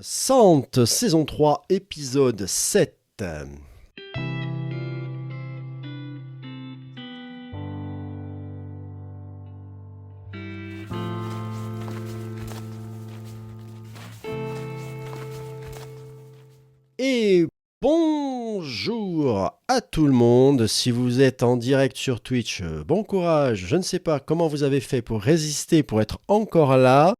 Sante, saison 3, épisode 7. Et bonjour à tout le monde. Si vous êtes en direct sur Twitch, bon courage. Je ne sais pas comment vous avez fait pour résister, pour être encore là.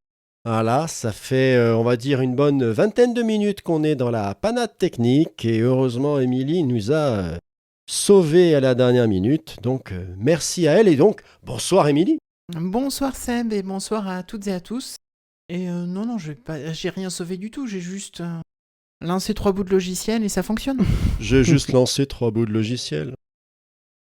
Voilà, ça fait, on va dire, une bonne vingtaine de minutes qu'on est dans la panade technique. Et heureusement, Émilie nous a sauvés à la dernière minute. Donc, merci à elle. Et donc, bonsoir Émilie. Bonsoir Seb et bonsoir à toutes et à tous. Et non, j'ai rien sauvé du tout, j'ai juste lancé 3 bouts de logiciel et ça fonctionne. J'ai juste lancé 3 bouts de logiciel.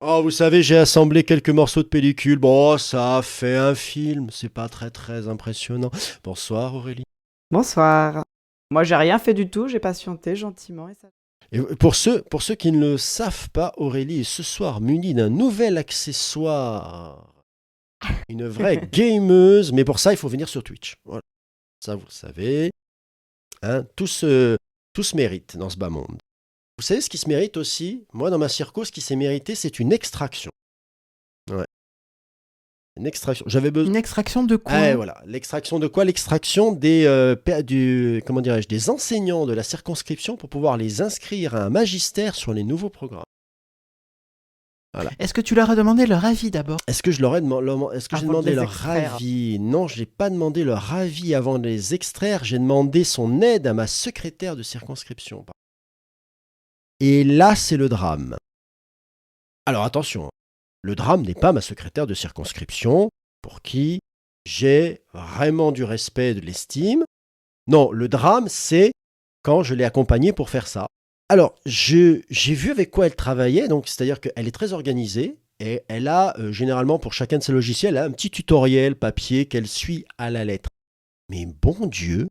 Oh, vous savez, j'ai assemblé quelques morceaux de pellicule. Bon, ça a fait un film. C'est pas très très impressionnant. Bonsoir Aurélie. Bonsoir. Moi, j'ai rien fait du tout, j'ai patienté gentiment et ça. Et pour ceux qui ne le savent pas, Aurélie est ce soir munie d'un nouvel accessoire. Une vraie gameuse. Mais pour ça, il faut venir sur Twitch. Voilà. Ça, vous le savez. Hein, tout se mérite dans ce bas monde. Vous savez ce qui se mérite aussi? Moi, dans ma circo, ce qui s'est mérité, c'est une extraction. Ouais. Une extraction. J'avais besoin. Une extraction de quoi? Ah, voilà. L'extraction de quoi? L'extraction des, comment dirais-je, des enseignants de la circonscription pour pouvoir les inscrire à un magistère sur les nouveaux programmes. Voilà. Est-ce que tu leur as demandé leur avis d'abord? Est-ce que j'ai Avant demandé de les leur extraire. avis? Non, je n'ai pas demandé leur avis avant de les extraire. J'ai demandé son aide à ma secrétaire de circonscription. Et là, c'est le drame. Alors attention, le drame n'est pas ma secrétaire de circonscription, pour qui j'ai vraiment du respect et de l'estime. Non, le drame, c'est quand je l'ai accompagnée pour faire ça. Alors, j'ai vu avec quoi elle travaillait, donc c'est-à-dire qu'elle est très organisée, et elle a, généralement, pour chacun de ses logiciels, elle a un petit tutoriel papier qu'elle suit à la lettre. Mais bon Dieu,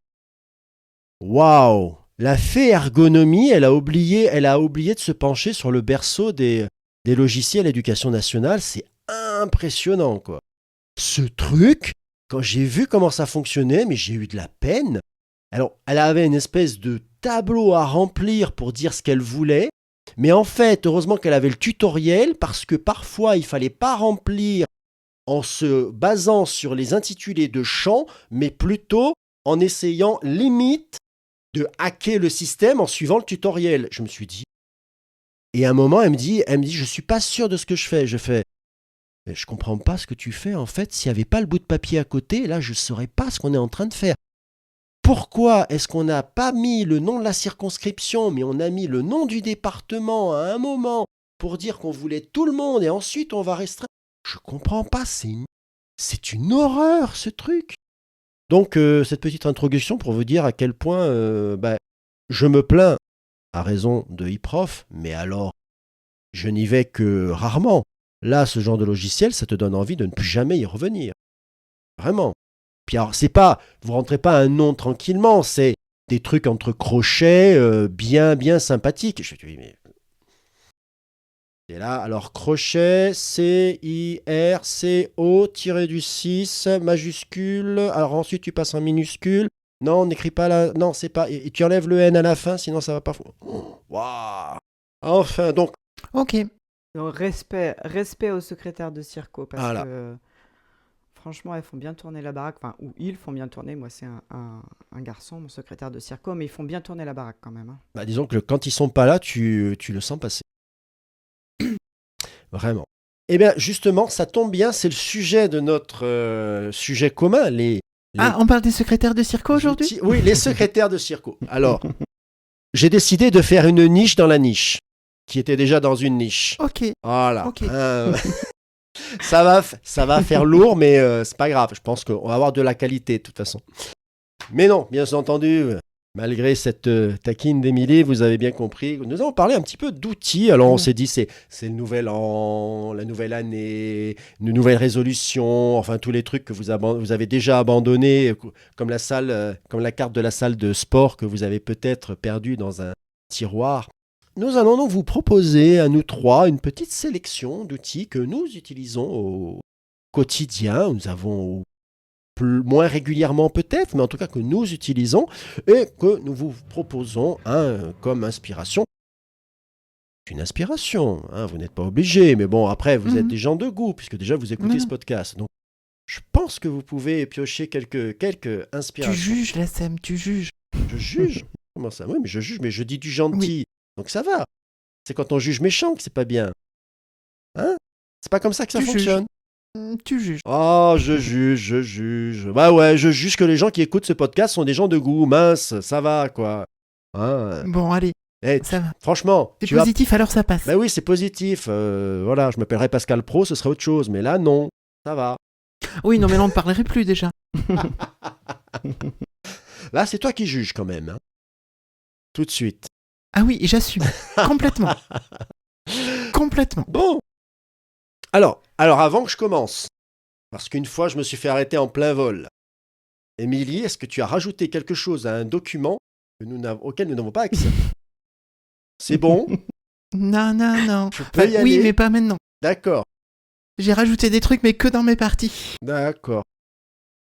waouh! La fée ergonomie, elle a oublié de se pencher sur le berceau des logiciels éducation nationale. C'est impressionnant, quoi. Ce truc, quand j'ai vu comment ça fonctionnait, mais j'ai eu de la peine. Alors, elle avait une espèce de tableau à remplir pour dire ce qu'elle voulait. Mais en fait, heureusement qu'elle avait le tutoriel, parce que parfois, il fallait pas remplir en se basant sur les intitulés de champs, mais plutôt en essayant limite de hacker le système en suivant le tutoriel. Je me suis dit. Et à un moment, elle me dit, je suis pas sûr de ce que je fais. Je fais, mais je comprends pas ce que tu fais. En fait, s'il n'y avait pas le bout de papier à côté, là, je ne saurais pas ce qu'on est en train de faire. Pourquoi est-ce qu'on n'a pas mis le nom de la circonscription, mais on a mis le nom du département à un moment pour dire qu'on voulait tout le monde et ensuite on va restreindre? Je comprends pas. C'est une horreur, ce truc. Donc, cette petite introduction pour vous dire à quel point je me plains à raison de eProf, mais alors, je n'y vais que rarement. Là, ce genre de logiciel, ça te donne envie de ne plus jamais y revenir. Vraiment. Puis alors, c'est pas, vous rentrez pas un nom tranquillement, c'est des trucs entre crochets bien sympathiques. Je dis, mais... Et là, alors crochet, C-I-R-C-O, tiré du 6, majuscule. Alors ensuite, tu passes en minuscule. Non, on n'écrit pas là. Non, c'est pas. Et tu enlèves le N à la fin, sinon ça va pas. Waouh. Enfin, donc. Ok. Donc, respect aux secrétaires de circo parce Voilà. que franchement, elles font bien tourner la baraque. Enfin, ou ils font bien tourner. Moi, c'est un garçon, mon secrétaire de circo, mais ils font bien tourner la baraque quand même. Hein. Bah, disons que quand ils sont pas là, tu le sens passer. Vraiment. Eh bien, justement, ça tombe bien, c'est le sujet de notre sujet commun. Ah, on parle des secrétaires de circo aujourd'hui? Oui, les secrétaires de circo. Alors, j'ai décidé de faire une niche dans la niche, qui était déjà dans une niche. Ok. Voilà. Ok. Ça va faire lourd, mais c'est pas grave. Je pense qu'on va avoir de la qualité, de toute façon. Mais non, bien entendu, malgré cette taquine d'Émilie, vous avez bien compris, nous allons parler un petit peu d'outils. Alors, on s'est dit, c'est le nouvel an, la nouvelle année, une nouvelle résolution, enfin, tous les trucs que vous avez déjà abandonnés, comme comme la carte de la salle de sport que vous avez peut-être perdue dans un tiroir. Nous allons donc vous proposer à nous trois une petite sélection d'outils que nous utilisons au quotidien. Nous avons moins régulièrement peut-être, mais en tout cas que nous utilisons et que nous vous proposons comme inspiration. Une inspiration, hein, vous n'êtes pas obligé, mais bon, après, vous êtes des gens de goût, puisque déjà vous écoutez ce podcast. Donc, je pense que vous pouvez piocher quelques inspirations. Tu juges, la Sam, tu juges. Je juge? Comment ça? Oui, mais je juge, mais je dis du gentil. Donc ça va. C'est quand on juge méchant que c'est pas bien. Hein? C'est pas comme ça que ça fonctionne. Tu juges. Oh, je juge. Bah ouais, je juge que les gens qui écoutent ce podcast sont des gens de goût. Mince, ça va, quoi. Hein? Bon, allez, ça va. Franchement. C'est positif, alors ça passe. Bah oui, c'est positif. Voilà, je m'appellerais Pascal Pro, ce serait autre chose. Mais là, non. Ça va. Oui, non, mais là, on ne parlerait plus déjà. Là, c'est toi qui juges quand même. Hein. Tout de suite. Ah oui, et j'assume. Complètement. Complètement. Bon. Alors, avant que je commence, parce qu'une fois, je me suis fait arrêter en plein vol. Émilie, est-ce que tu as rajouté quelque chose à un document auquel nous n'avons pas accès? C'est bon? Non. Je peux y aller? Oui, mais pas maintenant. D'accord. J'ai rajouté des trucs, mais que dans mes parties. D'accord.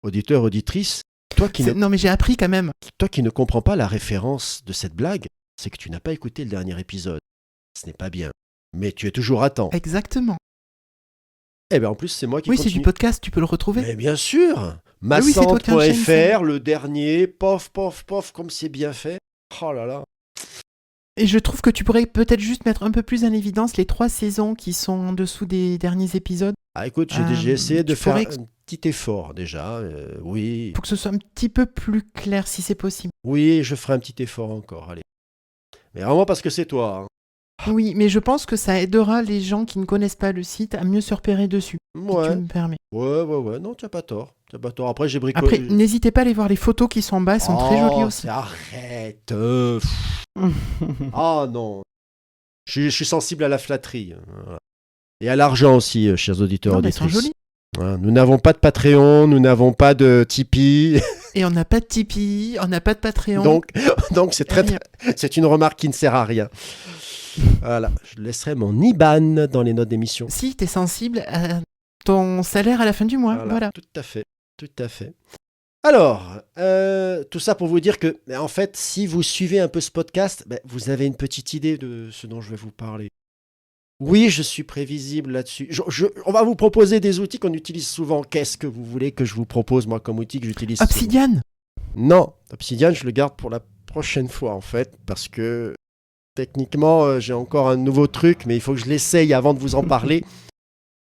Auditeur, auditrice, toi qui Non, mais j'ai appris quand même. Toi qui ne comprends pas la référence de cette blague, c'est que tu n'as pas écouté le dernier épisode. Ce n'est pas bien. Mais tu es toujours à temps. Exactement. Eh bien, en plus, c'est moi qui Oui, continue. c'est du podcast, tu peux le retrouver. Mais bien sûr. Oui, c'est toi qui enchaînes, Massante.fr, le dernier, pof, comme c'est bien fait. Oh là là. Et je trouve que tu pourrais peut-être juste mettre un peu plus en évidence les 3 saisons qui sont en dessous des derniers épisodes. Ah écoute, j'ai essayé de faire un petit effort déjà, oui. Pour que ce soit un petit peu plus clair si c'est possible. Oui, je ferai un petit effort encore, allez. Mais vraiment parce que c'est toi. Hein. Oui, mais je pense que ça aidera les gens qui ne connaissent pas le site à mieux se repérer dessus. Ouais. Si tu me permets. Ouais, non, tu n'as pas tort. Après, j'ai bricolé. Après, n'hésitez pas à aller voir les photos qui sont en bas, elles sont très jolies aussi. Arrête. Ah non. Je suis sensible à la flatterie. Voilà. Et à l'argent aussi, chers auditeurs et auditrices. Elles sont jolies. Voilà. Nous n'avons pas de Patreon, nous n'avons pas de Tipeee. Et on n'a pas de Tipeee, on n'a pas de Patreon. Donc c'est une remarque qui ne sert à rien. Voilà, je laisserai mon IBAN dans les notes d'émission. Si tu es sensible à ton salaire à la fin du mois, voilà. Tout à fait. Alors, tout ça pour vous dire que, en fait, si vous suivez un peu ce podcast, vous avez une petite idée de ce dont je vais vous parler. Oui, je suis prévisible là-dessus. On va vous proposer des outils qu'on utilise souvent. Qu'est-ce que vous voulez que je vous propose, moi, comme outil que j'utilise Obsidian souvent? Non, Obsidian, je le garde pour la prochaine fois, en fait, parce que techniquement, j'ai encore un nouveau truc, mais il faut que je l'essaye avant de vous en parler.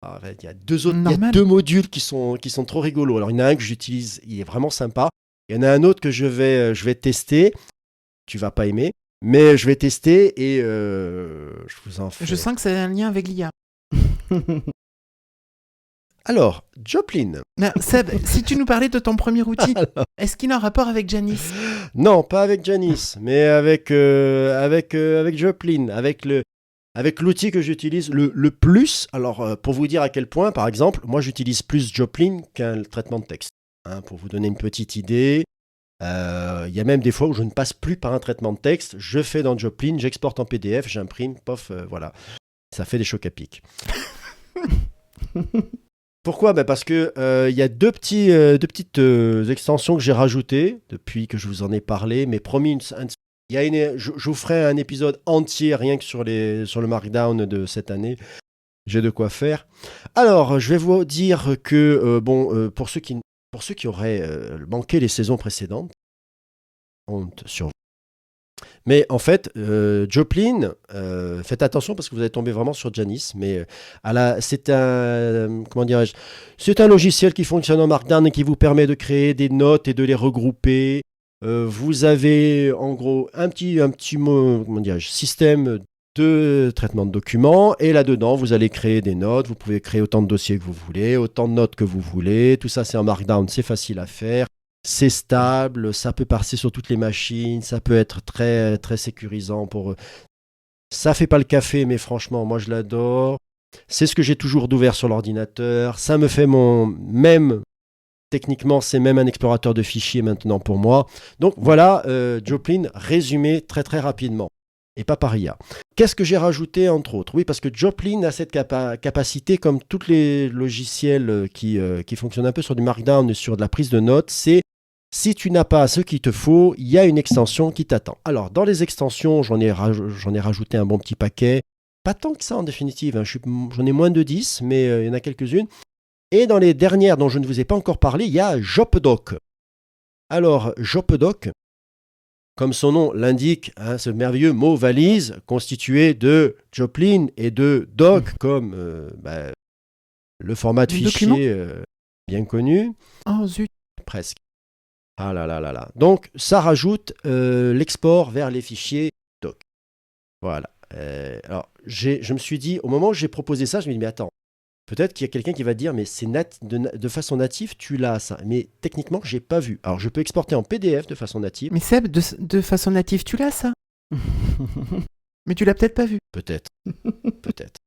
Il y a deux modules qui sont trop rigolos. Alors, il y en a un que j'utilise, il est vraiment sympa. Il y en a un autre que je vais tester. Tu vas pas aimer, mais je vais tester et je vous en fais. Je sens que c'est un lien avec l'IA. Alors, Joplin. Seb, si tu nous parlais de ton premier outil, est-ce qu'il a un rapport avec Janice? Non, pas avec Janice, mais avec Joplin, avec l'outil que j'utilise le plus. Alors, pour vous dire à quel point, par exemple, moi j'utilise plus Joplin qu'un traitement de texte. Hein, pour vous donner une petite idée, il y a même des fois où je ne passe plus par un traitement de texte. Je fais dans Joplin, j'exporte en PDF, j'imprime, pof, voilà. Ça fait des chocs à pic. Pourquoi ? Parce que y a deux petites extensions que j'ai rajoutées depuis que je vous en ai parlé, mais promis, je vous ferai un épisode entier rien que sur le Markdown de cette année. J'ai de quoi faire. Alors, je vais vous dire que, pour ceux qui auraient manqué les saisons précédentes, honte sur vous. Mais en fait, Joplin, faites attention parce que vous allez tomber vraiment sur Janice, mais c'est un logiciel qui fonctionne en Markdown et qui vous permet de créer des notes et de les regrouper. Vous avez en gros un petit système de traitement de documents et là-dedans, vous allez créer des notes. Vous pouvez créer autant de dossiers que vous voulez, autant de notes que vous voulez. Tout ça, c'est en Markdown, c'est facile à faire. C'est stable, ça peut passer sur toutes les machines, ça peut être très, très sécurisant pour eux. Ça fait pas le café, mais franchement, moi je l'adore. C'est ce que j'ai toujours d'ouvert sur l'ordinateur. Ça me fait techniquement, c'est même un explorateur de fichiers maintenant pour moi. Donc voilà, Joplin, résumé très très rapidement. et pas par IA. Qu'est-ce que j'ai rajouté entre autres? Oui, parce que Joplin a cette capacité, comme tous les logiciels qui fonctionnent un peu sur du Markdown et sur de la prise de notes, c'est si tu n'as pas ce qu'il te faut, il y a une extension qui t'attend. Alors, dans les extensions, j'en ai rajouté un bon petit paquet. Pas tant que ça en définitive, hein. J'en ai moins de 10, mais il y en a quelques-unes. Et dans les dernières dont je ne vous ai pas encore parlé, il y a Jopdoc. Alors, Jopdoc, comme son nom l'indique, hein, ce merveilleux mot valise constitué de Joplin et de doc, comme le format de Le fichier bien connu. Oh zut. Presque. Ah là là là là. Donc, ça rajoute l'export vers les fichiers doc. Voilà. Alors, je me suis dit, au moment où j'ai proposé ça, je me dis, mais attends, peut-être qu'il y a quelqu'un qui va dire, mais c'est de façon native, tu l'as ça. Mais techniquement, j'ai pas vu. Alors, je peux exporter en PDF de façon native. Mais Seb, de façon native, tu l'as ça? Mais tu l'as peut-être pas vu. Peut-être. Peut-être.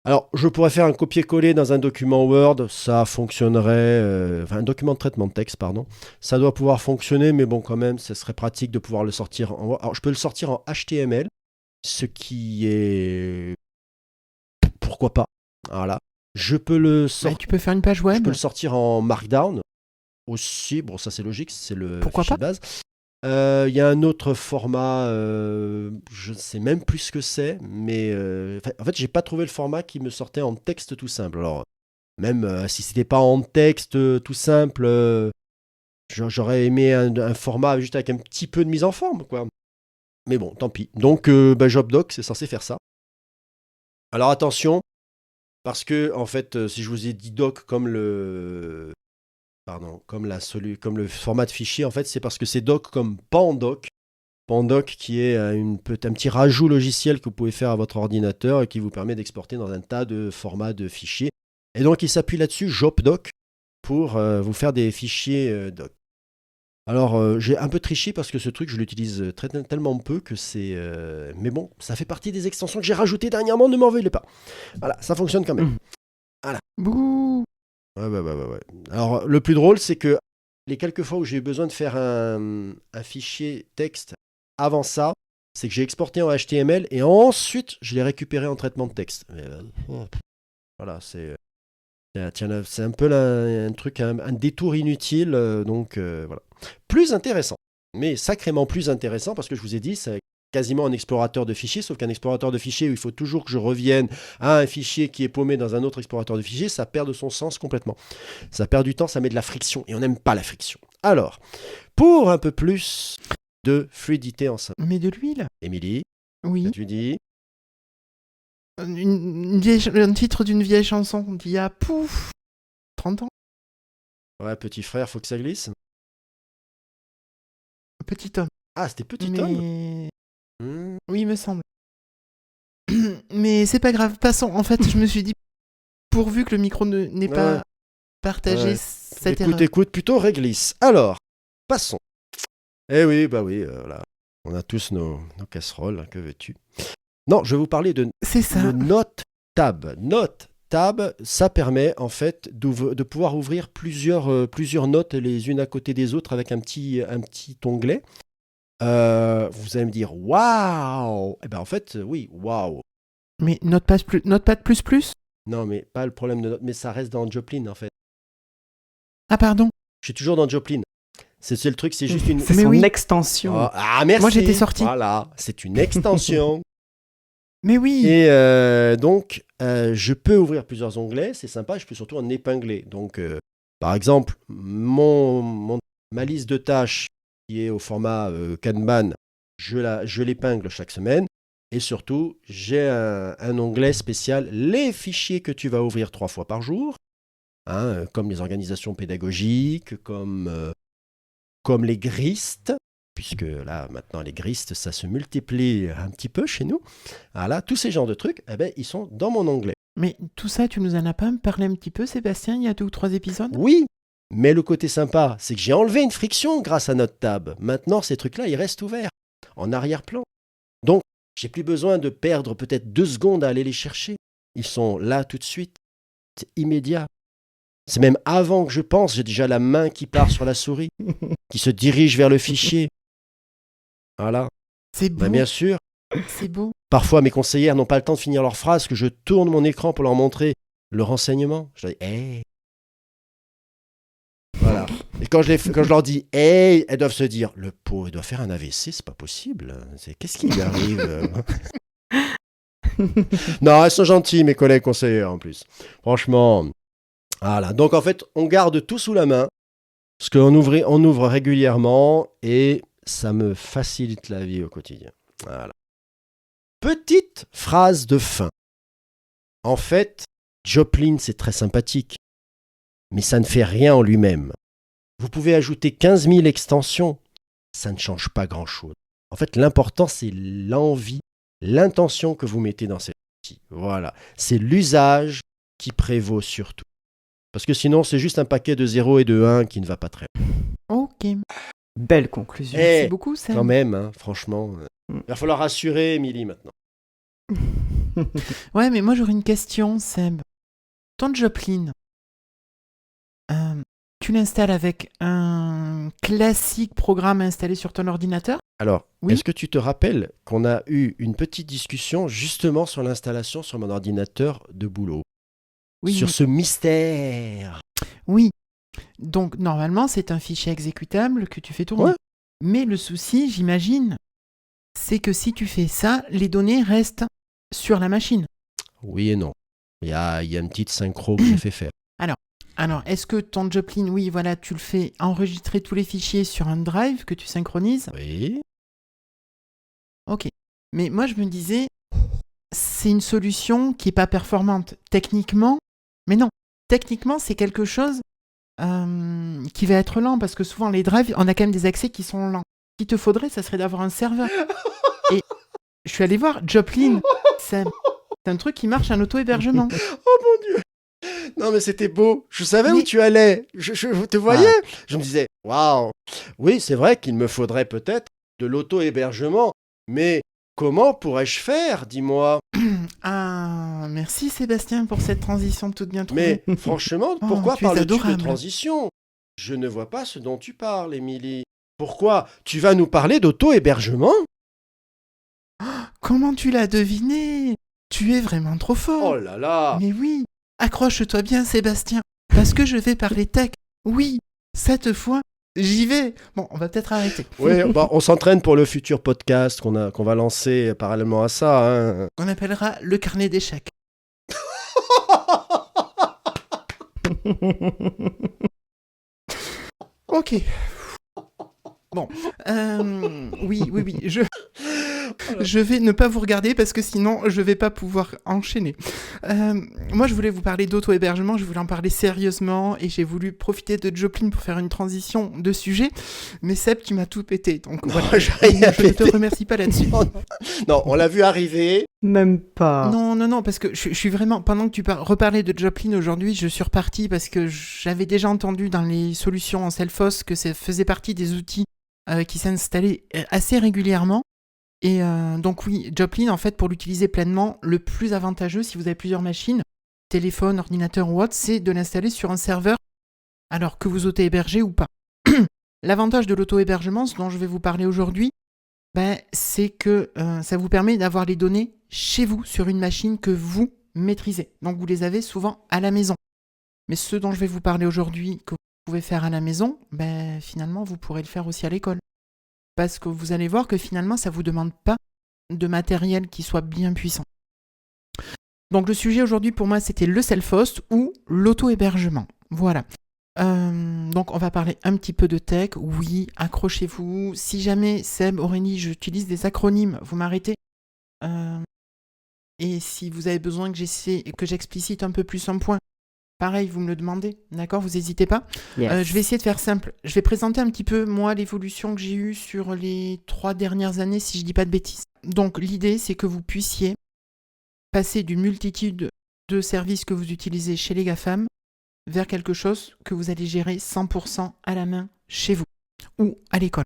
Alors, je pourrais faire un copier-coller dans un document Word, ça fonctionnerait, enfin un document de traitement de texte, pardon. Ça doit pouvoir fonctionner, mais bon, quand même, ce serait pratique de pouvoir le sortir en... Alors, je peux le sortir en HTML, ce qui est... Pourquoi pas? Voilà. Je peux le Bah, tu peux faire une page Je web. peux le sortir en Markdown aussi. Bon, ça c'est logique, c'est le Pourquoi fichier pas? de base. Il y a un autre format, je ne sais même plus ce que c'est, mais en fait, j'ai pas trouvé le format qui me sortait en texte tout simple. Alors, même si c'était pas en texte tout simple, j'aurais aimé un format juste avec un petit peu de mise en forme, quoi. Mais bon, tant pis. Donc, Jopdoc, c'est censé faire ça. Alors attention, parce que en fait, si je vous ai dit doc comme comme le format de fichier, en fait, c'est parce que c'est doc comme Pandoc. Pandoc qui est un petit rajout logiciel que vous pouvez faire à votre ordinateur et qui vous permet d'exporter dans un tas de formats de fichiers. Et donc, il s'appuie là-dessus, Jopdoc, pour vous faire des fichiers doc. Alors, j'ai un peu triché parce que ce truc, je l'utilise tellement peu que c'est... mais bon, ça fait partie des extensions que j'ai rajoutées dernièrement, ne m'en veuillez pas. Voilà, ça fonctionne quand même. Voilà. Bouh. Ouais. Alors, le plus drôle, c'est que les quelques fois où j'ai eu besoin de faire un fichier texte avant ça, c'est que j'ai exporté en HTML et ensuite, je l'ai récupéré en traitement de texte. Mais, voilà, c'est un peu un truc, un détour inutile. Donc, voilà. Plus intéressant, mais sacrément plus intéressant parce que je vous ai dit, c'est quasiment un explorateur de fichiers, sauf qu'un explorateur de fichiers où il faut toujours que je revienne à un fichier qui est paumé dans un autre explorateur de fichiers, ça perd de son sens complètement. Ça perd du temps, ça met de la friction, et on n'aime pas la friction. Alors, pour un peu plus de fluidité en ça. Mais de l'huile? Émilie, Oui. qu'as-tu dit? Un titre d'une vieille chanson d'il y a, pouf, 30 ans. Ouais, petit frère, faut que ça glisse. Petit homme. Ah, c'était petit homme. Mais... Oui, il me semble. Mais c'est pas grave, passons. En fait, je me suis dit, pourvu que le micro n'ait pas partagé cette erreur. Écoute, plutôt réglisse. Alors, passons. Eh oui, bah oui, voilà. On a tous nos casseroles, hein, que veux-tu? Non, je vais vous parler de C'est ça. le Note Tab. Note Tab, ça permet en fait de pouvoir ouvrir plusieurs notes les unes à côté des autres avec un petit onglet. Vous allez me dire waouh. Eh ben en fait, oui, waouh. Mais Notepad plus? Non, mais pas le problème de note, mais ça reste dans Joplin en fait. Ah pardon. Je suis toujours dans Joplin. C'est le truc, c'est juste une. C'est Mais son oui. extension. Ah merci. Moi, j'étais sorti. Voilà, c'est une extension. Mais oui. Et donc, je peux ouvrir plusieurs onglets, c'est sympa, je peux surtout en épingler. Donc, par exemple, ma liste de tâches qui est au format Kanban, je l'épingle chaque semaine. Et surtout, j'ai un onglet spécial, les fichiers que tu vas ouvrir 3 fois par jour, hein, comme les organisations pédagogiques, comme les GRIST, puisque là, maintenant, les GRIST, ça se multiplie un petit peu chez nous. Voilà, tous ces genres de trucs, eh ben, ils sont dans mon onglet. Mais tout ça, tu nous en as pas parlé un petit peu, Sébastien, il y a 2 ou 3 épisodes? Oui, mais le côté sympa, c'est que j'ai enlevé une friction grâce à notre tab. Maintenant, ces trucs-là, ils restent ouverts, en arrière-plan. Donc, j'ai plus besoin de perdre peut-être 2 secondes à aller les chercher. Ils sont là tout de suite. C'est immédiat. C'est même avant que je pense, j'ai déjà la main qui part sur la souris, qui se dirige vers le fichier. Voilà. C'est beau. Ben, bien sûr. C'est beau. Parfois, mes conseillères n'ont pas le temps de finir leur phrase, que je tourne mon écran pour leur montrer le renseignement. Je leur dis, hey. Voilà. Et quand je leur dis, hey, elles doivent se dire, le pauvre, il doit faire un AVC, c'est pas possible. Qu'est-ce qui lui arrive? Non, elles sont gentilles, mes collègues conseillères, en plus. Franchement, voilà. Donc, en fait, on garde tout sous la main, parce qu'on ouvre régulièrement, et ça me facilite la vie au quotidien. Voilà. Petite phrase de fin. En fait, Joplin, c'est très sympathique, mais ça ne fait rien en lui-même. Vous pouvez ajouter 15 000 extensions, ça ne change pas grand-chose. En fait, l'important, c'est l'envie, l'intention que vous mettez dans cet outil. Voilà, c'est l'usage qui prévaut surtout. Parce que sinon, c'est juste un paquet de 0 et de 1 qui ne va pas très bien. Ok. Belle conclusion. Merci beaucoup, Sam. Quand même, hein, franchement. Il va falloir rassurer Émilie maintenant. Ouais, mais moi j'aurais une question, Seb. Ton Joplin, tu l'installes avec un classique programme installé sur ton ordinateur? Alors, Oui. est-ce que tu te rappelles qu'on a eu une petite discussion justement sur l'installation sur mon ordinateur de boulot? Oui, Sur mais- ce mystère. oui. Donc normalement c'est un fichier exécutable que tu fais tourner. Ouais. Mais le souci, j'imagine, c'est que si tu fais ça, les données restent sur la machine. Oui et non. Il y a une petite synchro que j'ai fait faire. Alors, est-ce que ton Joplin, oui, voilà, tu le fais enregistrer tous les fichiers sur un drive que tu synchronises? Oui. Ok. Mais moi, je me disais, c'est une solution qui n'est pas performante techniquement. Mais non, techniquement, c'est quelque chose qui va être lent parce que souvent, les drives, on a quand même des accès qui sont lents. Ce qu'il te faudrait, ça serait d'avoir un serveur. Et je suis allé voir Joplin. C'est un truc qui marche en auto-hébergement. Oh mon Dieu. Non mais c'était beau. Je savais où Mais- tu allais. Je te voyais. Je me disais, waouh. Oui, c'est vrai qu'il me faudrait peut-être de l'auto-hébergement. Mais comment pourrais-je faire, dis-moi? Ah, merci Sébastien pour cette transition toute bien trouvée. Mais franchement, Oh, pourquoi tu es parles-tu de adorable. transition? Je ne vois pas ce dont tu parles, Émilie. Pourquoi? Tu vas nous parler d'auto-hébergement? Comment tu l'as deviné? Tu es vraiment trop fort. Oh là là. Mais oui, accroche-toi bien Sébastien, parce que je vais parler tech. Oui, cette fois, j'y vais. Bon, on va peut-être arrêter. Oui, bah, on s'entraîne pour le futur podcast qu'on va lancer parallèlement à ça. Hein. On appellera le carnet d'échecs. Ok. Bon, oui, je vais ne pas vous regarder parce que sinon je vais pas pouvoir enchaîner. Moi je voulais vous parler d'auto-hébergement, je voulais en parler sérieusement et j'ai voulu profiter de Joplin pour faire une transition de sujet, mais Seb tu m'as tout pété, donc voilà, j'ai rien je ne te pété. remercie pas là-dessus. Non, on l'a vu arriver. Même pas. Non, parce que je suis vraiment, pendant que tu reparlais de Joplin aujourd'hui, je suis reparti parce que j'avais déjà entendu dans les solutions en Self-Host que ça faisait partie des outils qui s'installaient assez régulièrement. Et donc oui, Joplin, en fait, pour l'utiliser pleinement, le plus avantageux, si vous avez plusieurs machines, téléphone, ordinateur ou autre, c'est de l'installer sur un serveur, alors que vous auto-hébergez ou pas. L'avantage de l'auto-hébergement, ce dont je vais vous parler aujourd'hui, c'est que ça vous permet d'avoir les données chez vous, sur une machine que vous maîtrisez. Donc vous les avez souvent à la maison. Mais ce dont je vais vous parler aujourd'hui, que vous pouvez faire à la maison, finalement, vous pourrez le faire aussi à l'école. Parce que vous allez voir que finalement, ça ne vous demande pas de matériel qui soit bien puissant. Donc le sujet aujourd'hui pour moi, c'était le self-host ou l'auto-hébergement. Voilà. Donc on va parler un petit peu de tech. Oui, accrochez-vous. Si jamais, Seb, Aurélie, j'utilise des acronymes, vous m'arrêtez. Et si vous avez besoin que j'explicite un peu plus un point, pareil, vous me le demandez, d'accord? Vous n'hésitez pas. Yes. Je vais essayer de faire simple. Je vais présenter un petit peu, moi, l'évolution que j'ai eue sur les 3 dernières années, si je dis pas de bêtises. Donc, l'idée, c'est que vous puissiez passer d'une multitude de services que vous utilisez chez les GAFAM vers quelque chose que vous allez gérer 100% à la main chez vous ou à l'école.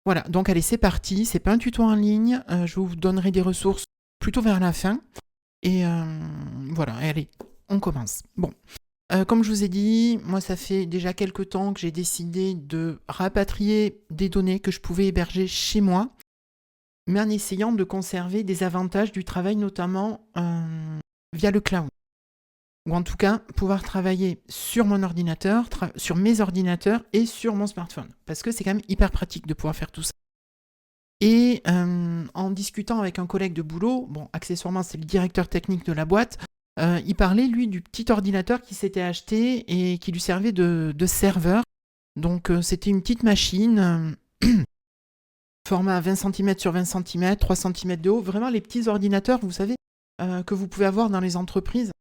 Voilà, donc allez, c'est parti. C'est pas un tuto en ligne. Je vous donnerai des ressources plutôt vers la fin. Et voilà, allez, on commence. Bon, comme je vous ai dit, moi ça fait déjà quelques temps que j'ai décidé de rapatrier des données que je pouvais héberger chez moi mais en essayant de conserver des avantages du travail, notamment via le cloud. Ou en tout cas, pouvoir travailler sur mon ordinateur, sur mes ordinateurs et sur mon smartphone. Parce que c'est quand même hyper pratique de pouvoir faire tout ça. Et en discutant avec un collègue de boulot, bon, accessoirement, c'est le directeur technique de la boîte, il parlait, lui, du petit ordinateur qu'il s'était acheté et qui lui servait de serveur. Donc, c'était une petite machine, format 20 cm sur 20 cm, 3 cm de haut. Vraiment, les petits ordinateurs, vous savez, que vous pouvez avoir dans les entreprises.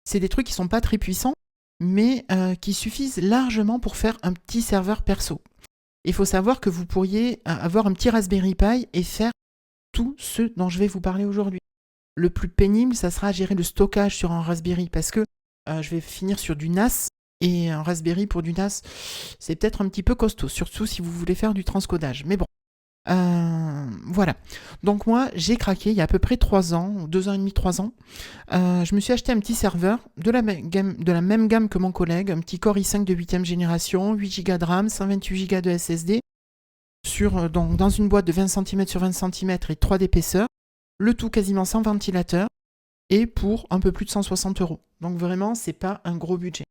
C'est des trucs qui sont pas très puissants, mais qui suffisent largement pour faire un petit serveur perso. Il faut savoir que vous pourriez avoir un petit Raspberry Pi et faire tout ce dont je vais vous parler aujourd'hui. Le plus pénible, ça sera gérer le stockage sur un Raspberry, parce que je vais finir sur du NAS, et un Raspberry pour du NAS, c'est peut-être un petit peu costaud, surtout si vous voulez faire du transcodage. Mais bon, voilà. Donc moi, j'ai craqué il y a à peu près 3 ans, 2 ans et demi, 3 ans. Je me suis acheté un petit serveur de la même gamme que mon collègue, un petit Core i5 de 8ème génération, 8 Go de RAM, 128 Go de SSD, dans une boîte de 20 cm sur 20 cm et 3 d'épaisseur, le tout quasiment sans ventilateur, et pour un peu plus de 160 €. Donc vraiment, c'est pas un gros budget.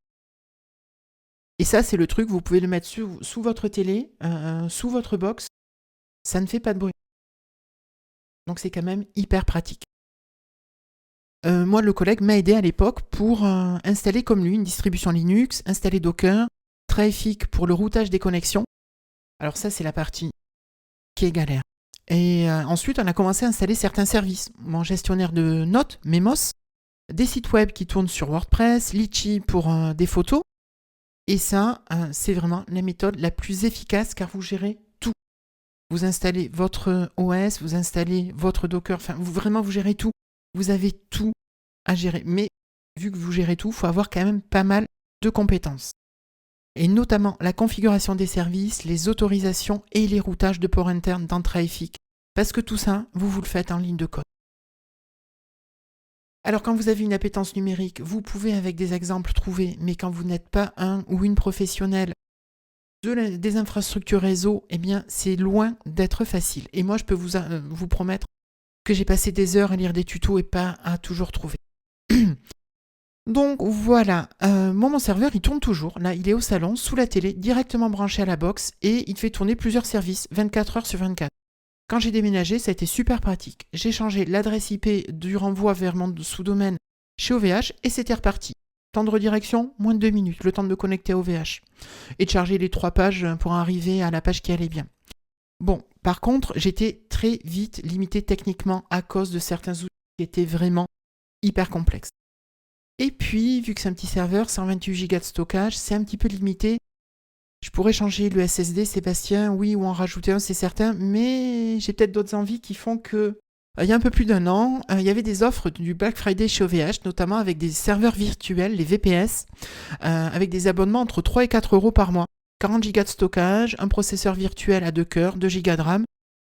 Et ça, c'est le truc, vous pouvez le mettre sous votre télé, sous votre box, ça ne fait pas de bruit. Donc c'est quand même hyper pratique. Moi, le collègue m'a aidé à l'époque pour installer comme lui une distribution Linux, installer Docker, Traefik pour le routage des connexions. Alors ça, c'est la partie qui est galère. Et ensuite, on a commencé à installer certains services. Mon gestionnaire de notes, Memos, des sites web qui tournent sur WordPress, Litchi pour des photos. Et ça, c'est vraiment la méthode la plus efficace car vous gérez tout. Vous installez votre OS, vous installez votre Docker, enfin, vous gérez tout. Vous avez tout à gérer. Mais vu que vous gérez tout, il faut avoir quand même pas mal de compétences. Et notamment la configuration des services, les autorisations et les routages de port interne dans Traefik. Parce que tout ça, vous le faites en ligne de code. Alors quand vous avez une appétence numérique, vous pouvez avec des exemples trouver, mais quand vous n'êtes pas un ou une professionnelle des infrastructures réseau, eh bien c'est loin d'être facile. Et moi je peux vous promettre que j'ai passé des heures à lire des tutos et pas à toujours trouver. Donc voilà, mon serveur il tourne toujours, là il est au salon, sous la télé, directement branché à la box et il fait tourner plusieurs services, 24 heures sur 24. Quand j'ai déménagé, ça a été super pratique. J'ai changé l'adresse IP du renvoi vers mon sous-domaine chez OVH et c'était reparti. Temps de redirection, moins de 2 minutes, le temps de me connecter à OVH. Et de charger les 3 pages pour arriver à la page qui allait bien. Bon, par contre, j'étais très vite limité techniquement à cause de certains outils qui étaient vraiment hyper complexes. Et puis, vu que c'est un petit serveur, 128 Go de stockage, c'est un petit peu limité. Je pourrais changer le SSD, Sébastien, oui, ou en rajouter un, c'est certain, mais j'ai peut-être d'autres envies qui font que... il y a un peu plus d'1 an, il y avait des offres du Black Friday chez OVH, notamment avec des serveurs virtuels, les VPS, avec des abonnements entre 3 et 4 € par mois. 40 Go de stockage, un processeur virtuel à 2 cœurs, 2 Go de RAM.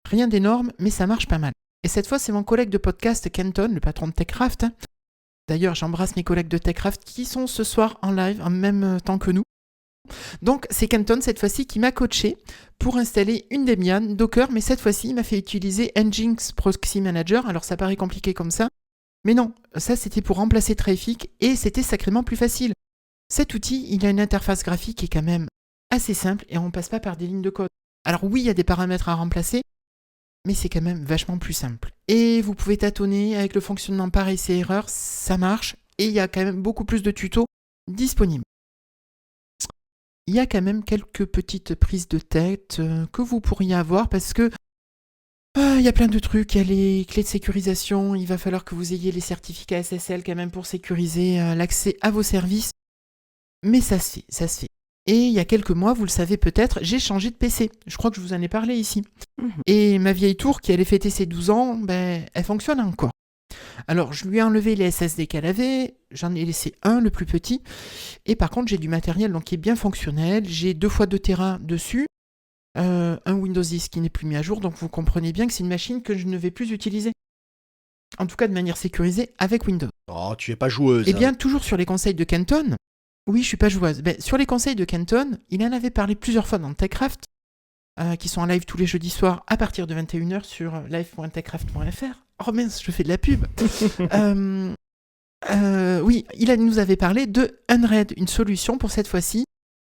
Rien d'énorme, mais ça marche pas mal. Et cette fois, c'est mon collègue de podcast, Kenton, le patron de TechCraft. D'ailleurs, j'embrasse mes collègues de TechCraft qui sont ce soir en live en même temps que nous. Donc, c'est Kenton, cette fois-ci, qui m'a coaché pour installer une Debian Docker, mais cette fois-ci, il m'a fait utiliser Nginx Proxy Manager. Alors, ça paraît compliqué comme ça, mais non, ça, c'était pour remplacer Traefik, et c'était sacrément plus facile. Cet outil, il a une interface graphique qui est quand même assez simple, et on passe pas par des lignes de code. Alors oui, il y a des paramètres à remplacer, mais c'est quand même vachement plus simple. Et vous pouvez tâtonner avec le fonctionnement par essai-erreur, ça marche, et il y a quand même beaucoup plus de tutos disponibles. Il y a quand même quelques petites prises de tête que vous pourriez avoir parce que il y a plein de trucs, il y a les clés de sécurisation, il va falloir que vous ayez les certificats SSL quand même pour sécuriser l'accès à vos services. Mais ça se fait, ça se fait. Et il y a quelques mois, vous le savez peut-être, j'ai changé de PC. Je crois que je vous en ai parlé ici. Et ma vieille tour qui allait fêter ses 12 ans, elle fonctionne encore. Alors, je lui ai enlevé les SSD qu'elle avait, j'en ai laissé un, le plus petit, et par contre, j'ai du matériel donc, qui est bien fonctionnel, j'ai 2 fois 2 Tera dessus, un Windows 10 qui n'est plus mis à jour, donc vous comprenez bien que c'est une machine que je ne vais plus utiliser. En tout cas, de manière sécurisée, avec Windows. Oh, tu es pas joueuse. Eh bien, toujours sur les conseils de Kenton, oui, je suis pas joueuse, sur les conseils de Kenton, il en avait parlé plusieurs fois dans TechCraft, qui sont en live tous les jeudis soirs à partir de 21h sur live.techcraft.fr. Oh mince, je fais de la pub. Oui, nous avait parlé de Unread, une solution pour cette fois-ci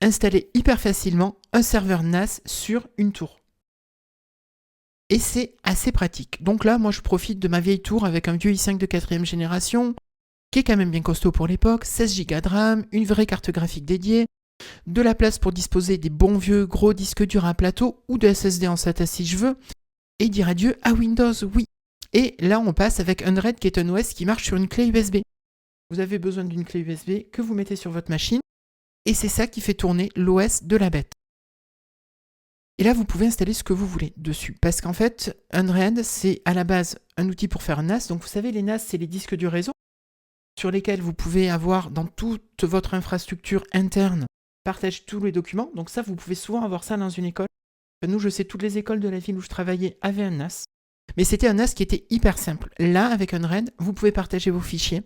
installer hyper facilement un serveur NAS sur une tour. Et c'est assez pratique. Donc là, moi, je profite de ma vieille tour avec un vieux i5 de 4ème génération, qui est quand même bien costaud pour l'époque, 16 Go de RAM, une vraie carte graphique dédiée, de la place pour disposer des bons vieux gros disques durs à plateau ou de SSD en SATA si je veux, et dire adieu à Windows, oui. Et là, on passe avec Unread, qui est un OS qui marche sur une clé USB. Vous avez besoin d'une clé USB que vous mettez sur votre machine, et c'est ça qui fait tourner l'OS de la bête. Et là, vous pouvez installer ce que vous voulez dessus. Parce qu'en fait, Unread, c'est à la base un outil pour faire un NAS. Donc vous savez, les NAS, c'est les disques du réseau sur lesquels vous pouvez avoir dans toute votre infrastructure interne, partager tous les documents. Donc ça, vous pouvez souvent avoir ça dans une école. Nous, je sais, toutes les écoles de la ville où je travaillais avaient un NAS. Mais c'était un NAS qui était hyper simple. Là, avec Unread, vous pouvez partager vos fichiers.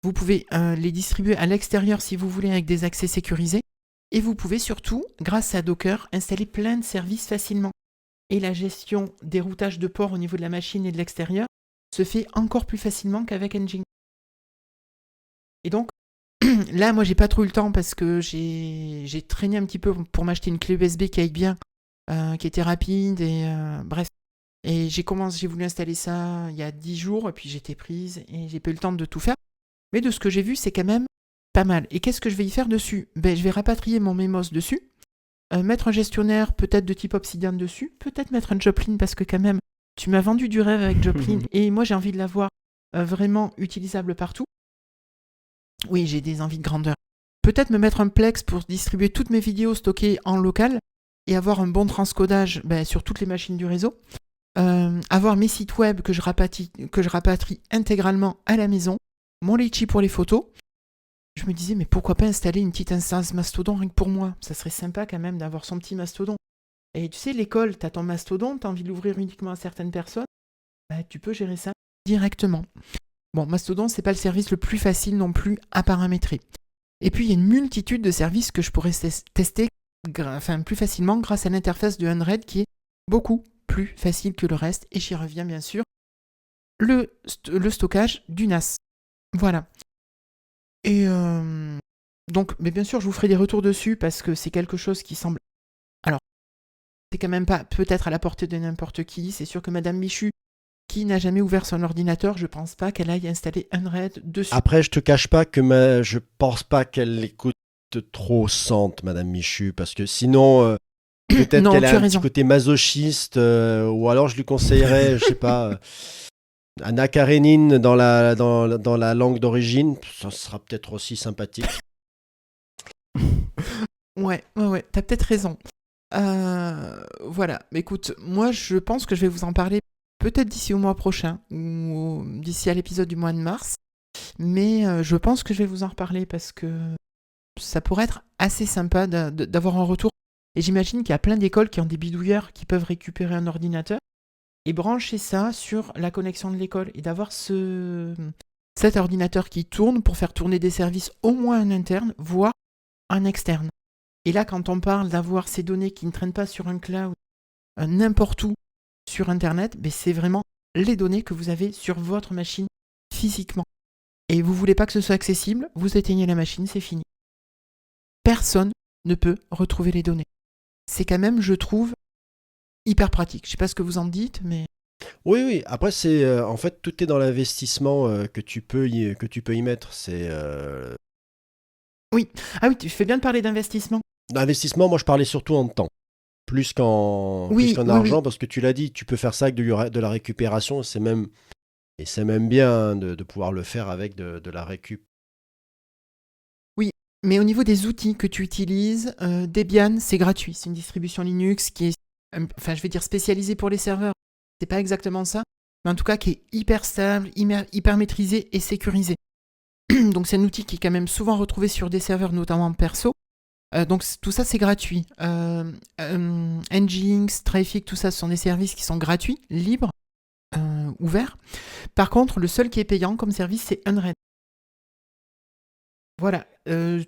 Vous pouvez les distribuer à l'extérieur si vous voulez avec des accès sécurisés. Et vous pouvez surtout, grâce à Docker, installer plein de services facilement. Et la gestion des routages de port au niveau de la machine et de l'extérieur se fait encore plus facilement qu'avec Nginx. Et donc, là, moi, j'ai pas trop eu le temps parce que j'ai traîné un petit peu pour m'acheter une clé USB qui aille bien, qui était rapide, et bref. Et j'ai voulu installer ça il y a 10 jours, et puis j'étais prise, et j'ai pas eu le temps de tout faire. Mais de ce que j'ai vu, c'est quand même pas mal. Et qu'est-ce que je vais y faire dessus ? Je vais rapatrier mon Memos dessus, mettre un gestionnaire peut-être de type Obsidian dessus, peut-être mettre un Joplin, parce que quand même, tu m'as vendu du rêve avec Joplin, et moi j'ai envie de l'avoir vraiment utilisable partout. Oui, j'ai des envies de grandeur. Peut-être me mettre un Plex pour distribuer toutes mes vidéos stockées en local, et avoir un bon transcodage sur toutes les machines du réseau. Avoir mes sites web que je rapatrie intégralement à la maison, mon Litchi pour les photos. Je me disais, mais pourquoi pas installer une petite instance Mastodon rien que pour moi ? Ça serait sympa quand même d'avoir son petit Mastodon. Et tu sais, l'école, t'as ton Mastodon, t'as envie de l'ouvrir uniquement à certaines personnes, tu peux gérer ça directement. Bon, Mastodon, c'est pas le service le plus facile non plus à paramétrer. Et puis, il y a une multitude de services que je pourrais tester plus facilement grâce à l'interface de Unread qui est beaucoup plus facile que le reste. Et j'y reviens bien sûr. Le stockage du NAS. Voilà. Et donc, mais bien sûr, je vous ferai des retours dessus parce que c'est quelque chose qui semble... Alors, c'est quand même pas peut-être à la portée de n'importe qui. C'est sûr que Madame Michu, qui n'a jamais ouvert son ordinateur, je pense pas qu'elle aille installer Unread dessus. Après, je te cache pas que je pense pas qu'elle écoute trop Sante, Madame Michu, parce que sinon, peut-être Non, qu'elle a un raison. petit côté masochiste, ou alors je lui conseillerais, je sais pas, Anna Karenine dans la langue d'origine, ça sera peut-être aussi sympathique. Ouais, t'as peut-être raison. Voilà, écoute, moi je pense que je vais vous en parler peut-être d'ici au mois prochain, ou d'ici à l'épisode du mois de mars, mais je pense que je vais vous en reparler parce que ça pourrait être assez sympa d'avoir un retour. Et j'imagine qu'il y a plein d'écoles qui ont des bidouilleurs qui peuvent récupérer un ordinateur et brancher ça sur la connexion de l'école et d'avoir cet ordinateur qui tourne pour faire tourner des services au moins en interne, voire en externe. Et là, quand on parle d'avoir ces données qui ne traînent pas sur un cloud, n'importe où sur Internet, c'est vraiment les données que vous avez sur votre machine physiquement. Et vous voulez pas que ce soit accessible, vous éteignez la machine, c'est fini. Personne ne peut retrouver les données. C'est quand même, je trouve, hyper pratique. Je sais pas ce que vous en dites, mais... Oui. Après, c'est en fait tout est dans l'investissement que tu peux y mettre. C'est Oui. Ah oui, tu fais bien de parler d'investissement. l'investissement. Moi, je parlais surtout en temps, plus qu'en argent, parce que tu l'as dit, tu peux faire ça avec de la récupération. C'est même bien de pouvoir le faire avec de la récup. Oui, mais au niveau des outils que tu utilises, Debian, c'est gratuit. C'est une distribution Linux qui est, je vais dire spécialisée pour les serveurs. C'est pas exactement ça, mais en tout cas qui est hyper stable, hyper maîtrisé et sécurisé. Donc c'est un outil qui est quand même souvent retrouvé sur des serveurs, notamment perso. Donc tout ça c'est gratuit. Nginx, Traefik, tout ça ce sont des services qui sont gratuits, libres, ouverts. Par contre, le seul qui est payant comme service, c'est Unread. Voilà,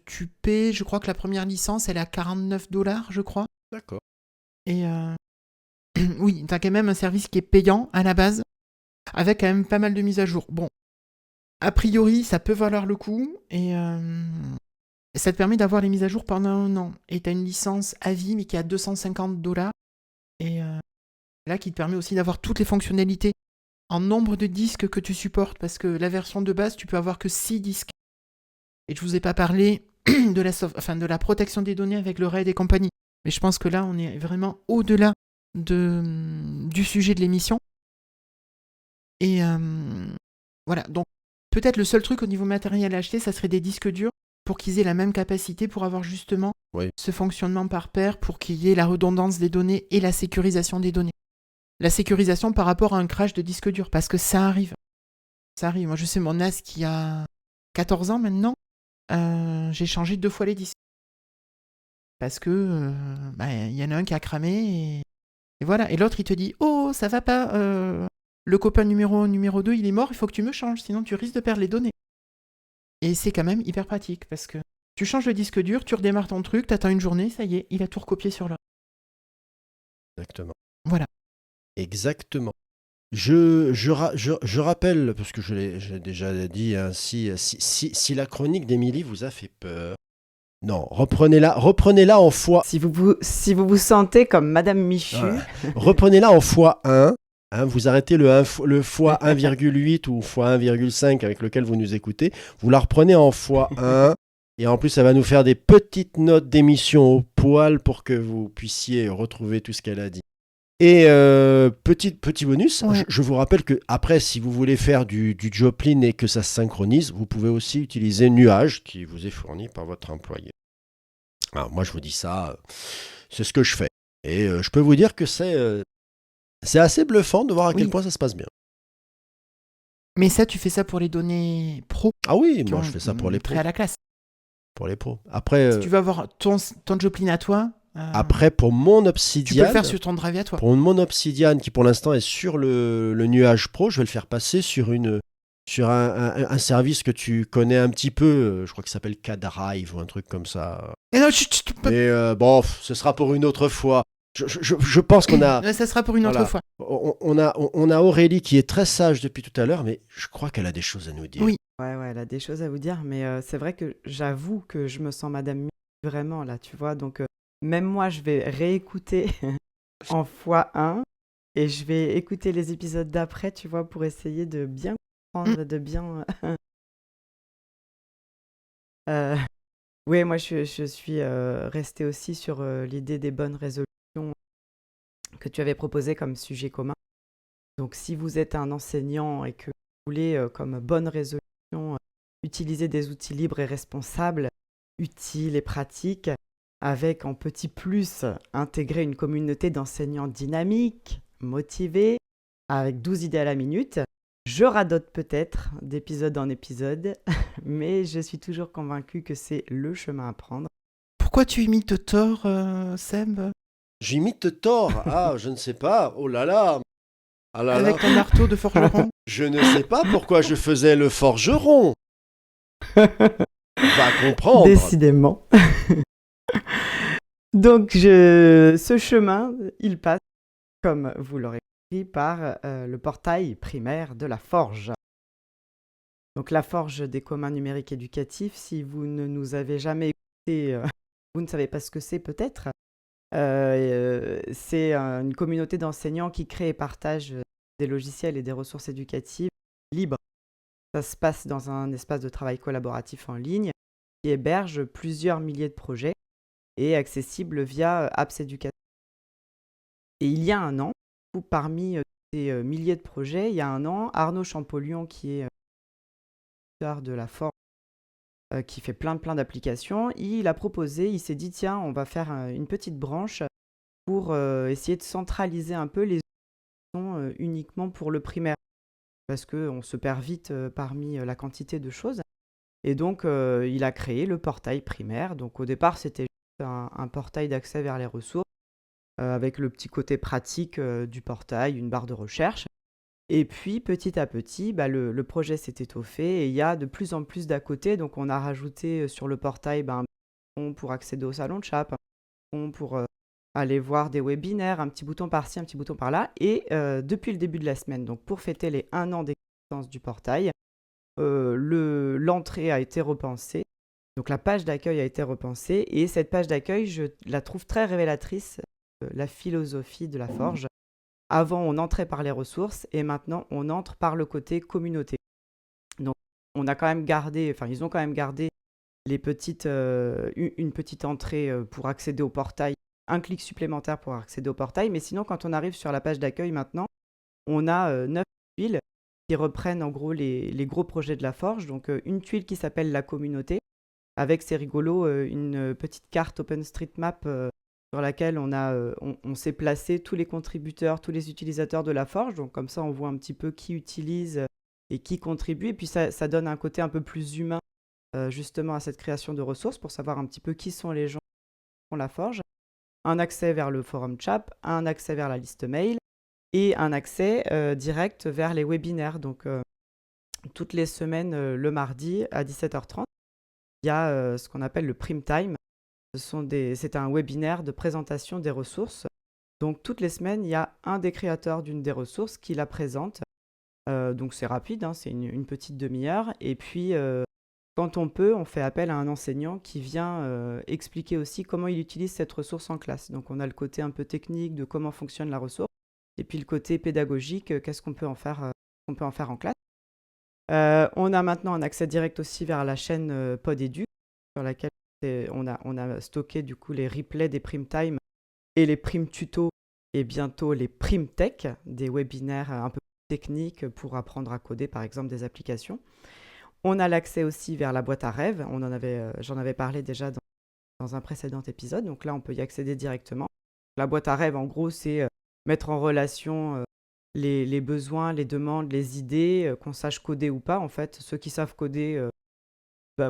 tu paies, je crois que la première licence, elle est à $49, je crois. D'accord. Et Oui, tu as quand même un service qui est payant à la base, avec quand même pas mal de mises à jour. Bon, a priori, ça peut valoir le coup, et ça te permet d'avoir les mises à jour pendant 1 an. Et tu as une licence à vie, mais qui est à $250. Et là, qui te permet aussi d'avoir toutes les fonctionnalités en nombre de disques que tu supportes, parce que la version de base, tu peux avoir que 6 disques. Et je vous ai pas parlé de la protection des données avec le RAID et compagnie. Mais je pense que là, on est vraiment au-delà du sujet de l'émission. Et voilà, donc peut-être le seul truc au niveau matériel à acheter, ça serait des disques durs pour qu'ils aient la même capacité, pour avoir justement Oui. ce fonctionnement par paire, pour qu'il y ait la redondance des données et la sécurisation des données. La sécurisation par rapport à un crash de disque dur, parce que ça arrive. Ça arrive. Moi, je sais, mon NAS qui a 14 ans maintenant, j'ai changé 2 fois les disques. Parce que y en a un qui a cramé et voilà. Et l'autre, il te dit: oh, ça va pas, le copain numéro 2, il est mort, il faut que tu me changes, sinon tu risques de perdre les données. Et c'est quand même hyper pratique, parce que tu changes le disque dur, tu redémarres ton truc, t'attends une journée, ça y est, il a tout recopié sur l'autre. Exactement. Voilà. Exactement. Je rappelle, parce que j'ai déjà dit, hein, si la chronique d'Émilie vous a fait peur, non, reprenez-la en fois, Si vous sentez comme Madame Michu, reprenez-la en fois 1. Hein, vous arrêtez le fois 1,8 ou fois 1,5 avec lequel vous nous écoutez. Vous la reprenez en fois 1. Et en plus, ça va nous faire des petites notes d'émission au poil pour que vous puissiez retrouver tout ce qu'elle a dit. Et petit bonus, Ouais. je vous rappelle que après, si vous voulez faire du Joplin et que ça se synchronise, vous pouvez aussi utiliser Nuage qui vous est fourni par votre employé. Alors moi, je vous dis ça, c'est ce que je fais. Et je peux vous dire que c'est assez bluffant de voir à quel Oui. point ça se passe bien. Mais ça, tu fais ça pour les données pro. Ah oui, qui moi ont je fais ça pour les pros. trait à la classe. Pour les pros. Après, Si tu veux avoir ton Joplin à toi, après pour mon tu peux Obsidian, le faire sur ton drive à toi. pour mon Obsidian qui pour l'instant est sur le Nuage Pro, je vais le faire passer sur un service que tu connais un petit peu, je crois qu'il s'appelle K-Drive ou un truc comme ça. Et non, chut, Mais bon, ce sera pour une autre fois. Je pense qu'on a, ça sera pour une autre voilà. fois. on a Aurélie qui est très sage depuis tout à l'heure, mais je crois qu'elle a des choses à nous dire. Oui. ouais, elle a des choses à vous dire, mais c'est vrai que j'avoue que je me sens Madame Michu vraiment là, tu vois. Donc, même moi, je vais réécouter en fois 1 et je vais écouter les épisodes d'après, tu vois, pour essayer de bien comprendre, de bien. Euh, Oui, moi, je suis restée aussi sur l'idée des bonnes résolutions que tu avais proposées comme sujet commun. Donc, si vous êtes un enseignant et que vous voulez, comme bonne résolution, utiliser des outils libres et responsables, utiles et pratiques, avec en petit plus, intégrer une communauté d'enseignants dynamiques, motivés, avec 12 idées à la minute. Je radote peut-être d'épisode en épisode, mais je suis toujours convaincue que c'est le chemin à prendre. Pourquoi tu imites Thor, Seb, J'imite Thor. Ah, je ne sais pas. Oh là là. Ah là là. avec ton marteau de forgeron? Je ne sais pas pourquoi je faisais le forgeron. Va comprendre. Décidément. Donc, ce chemin, il passe, comme vous l'aurez compris, par le portail primaire de la Forge. Donc, la Forge des communs numériques éducatifs, si vous ne nous avez jamais écouté, vous ne savez pas ce que c'est peut-être. C'est une communauté d'enseignants qui crée et partage des logiciels et des ressources éducatives libres. Ça se passe dans un espace de travail collaboratif en ligne qui héberge plusieurs milliers de projets et accessible via Apps Éducation. Et il y a un an, parmi ces milliers de projets, il y a un an, Arnaud Champollion, qui est auteur de la Forge, qui fait plein d'applications, il a proposé, il s'est dit, tiens, on va faire une petite branche pour essayer de centraliser un peu les options uniquement pour le primaire, parce qu'on se perd vite parmi la quantité de choses. Et donc, il a créé le portail primaire. Donc, au départ, c'était juste un portail d'accès vers les ressources, avec le petit côté pratique du portail, une barre de recherche. Et puis, petit à petit, le projet s'est étoffé et il y a de plus en plus d'à côté. Donc, on a rajouté sur le portail un bouton pour accéder au salon de chape, un bouton pour aller voir des webinaires, un petit bouton par-ci, un petit bouton par-là. Et depuis le début de la semaine, donc pour fêter les 1 an d'existence du portail, l'entrée a été repensée. Donc la page d'accueil a été repensée. Et cette page d'accueil, je la trouve très révélatrice de la philosophie de la Forge. Avant, on entrait par les ressources et maintenant, on entre par le côté communauté. Donc, on a quand même gardé, enfin, ils ont quand même gardé une petite entrée pour accéder au portail, un clic supplémentaire pour accéder au portail. Mais sinon, quand on arrive sur la page d'accueil maintenant, on a 9 tuiles qui reprennent en gros les gros projets de la Forge. Donc, une tuile qui s'appelle la communauté, avec, c'est rigolo, une petite carte OpenStreetMap sur laquelle on s'est placé tous les contributeurs, tous les utilisateurs de la Forge. Donc comme ça, on voit un petit peu qui utilise et qui contribue. Et puis ça donne un côté un peu plus humain justement à cette création de ressources pour savoir un petit peu qui sont les gens qui font la Forge. Un accès vers le forum chat, un accès vers la liste mail et un accès direct vers les webinaires. Donc toutes les semaines, le mardi à 17h30, il y a ce qu'on appelle le prime time. C'est un webinaire de présentation des ressources. Donc, toutes les semaines, il y a un des créateurs d'une des ressources qui la présente. Donc, c'est rapide, hein, c'est une petite demi-heure. Et puis, quand on peut, on fait appel à un enseignant qui vient expliquer aussi comment il utilise cette ressource en classe. Donc, on a le côté un peu technique de comment fonctionne la ressource. Et puis, le côté pédagogique, qu'est-ce qu'on peut en faire en classe. On a maintenant un accès direct aussi vers la chaîne PodEdu, sur laquelle on a stocké du coup les replays des prime time et les prime tutos et bientôt les prime tech, des webinaires un peu techniques pour apprendre à coder par exemple des applications. On a l'accès aussi vers la boîte à rêves, j'en avais parlé déjà dans un précédent épisode, donc là on peut y accéder directement. La boîte à rêves en gros c'est mettre en relation les besoins, les demandes, les idées, qu'on sache coder ou pas en fait. Ceux qui savent coder,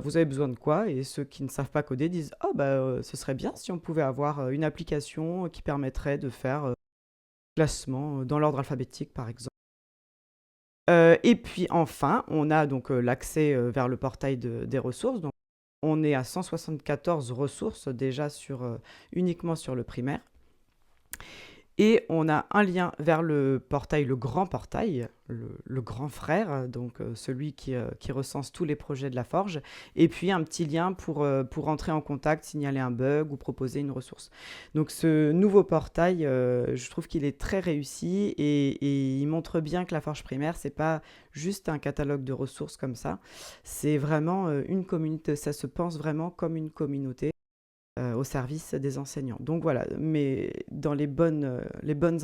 vous avez besoin de quoi? Et ceux qui ne savent pas coder disent « Oh, ce serait bien si on pouvait avoir une application qui permettrait de faire classement dans l'ordre alphabétique, par exemple. » Et puis enfin, on a donc l'accès vers le portail des ressources. Donc, on est à 174 ressources déjà uniquement sur le primaire. Et on a un lien vers le portail, le grand portail, le grand frère, donc celui qui recense tous les projets de la Forge, et puis un petit lien pour entrer en contact, signaler un bug ou proposer une ressource. Donc ce nouveau portail, je trouve qu'il est très réussi et il montre bien que la Forge primaire, c'est pas juste un catalogue de ressources comme ça, c'est vraiment une communauté, ça se pense vraiment comme une communauté au service des enseignants. Donc voilà, mais dans les bonnes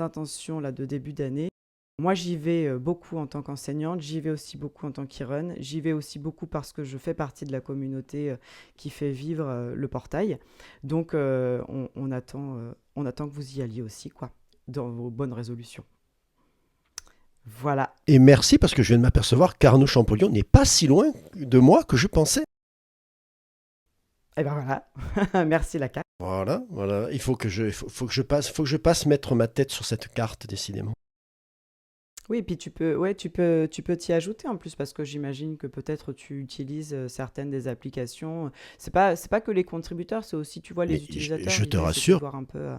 intentions là, de début d'année, moi j'y vais beaucoup en tant qu'enseignante, j'y vais aussi beaucoup en tant qu'Iron, j'y vais aussi beaucoup parce que je fais partie de la communauté qui fait vivre le portail. Donc on attend que vous y alliez aussi, quoi, dans vos bonnes résolutions. Voilà. Et merci parce que je viens de m'apercevoir qu'Arnaud Champollion n'est pas si loin de moi que je pensais. Et ben voilà, merci la carte. Voilà. Il faut que je passe mettre ma tête sur cette carte, décidément. Oui, et puis tu peux t'y ajouter en plus parce que j'imagine que peut-être tu utilises certaines des applications. C'est pas que les contributeurs, c'est aussi tu vois les Mais utilisateurs. je te L'idée, c'est de rassure, voir un peu.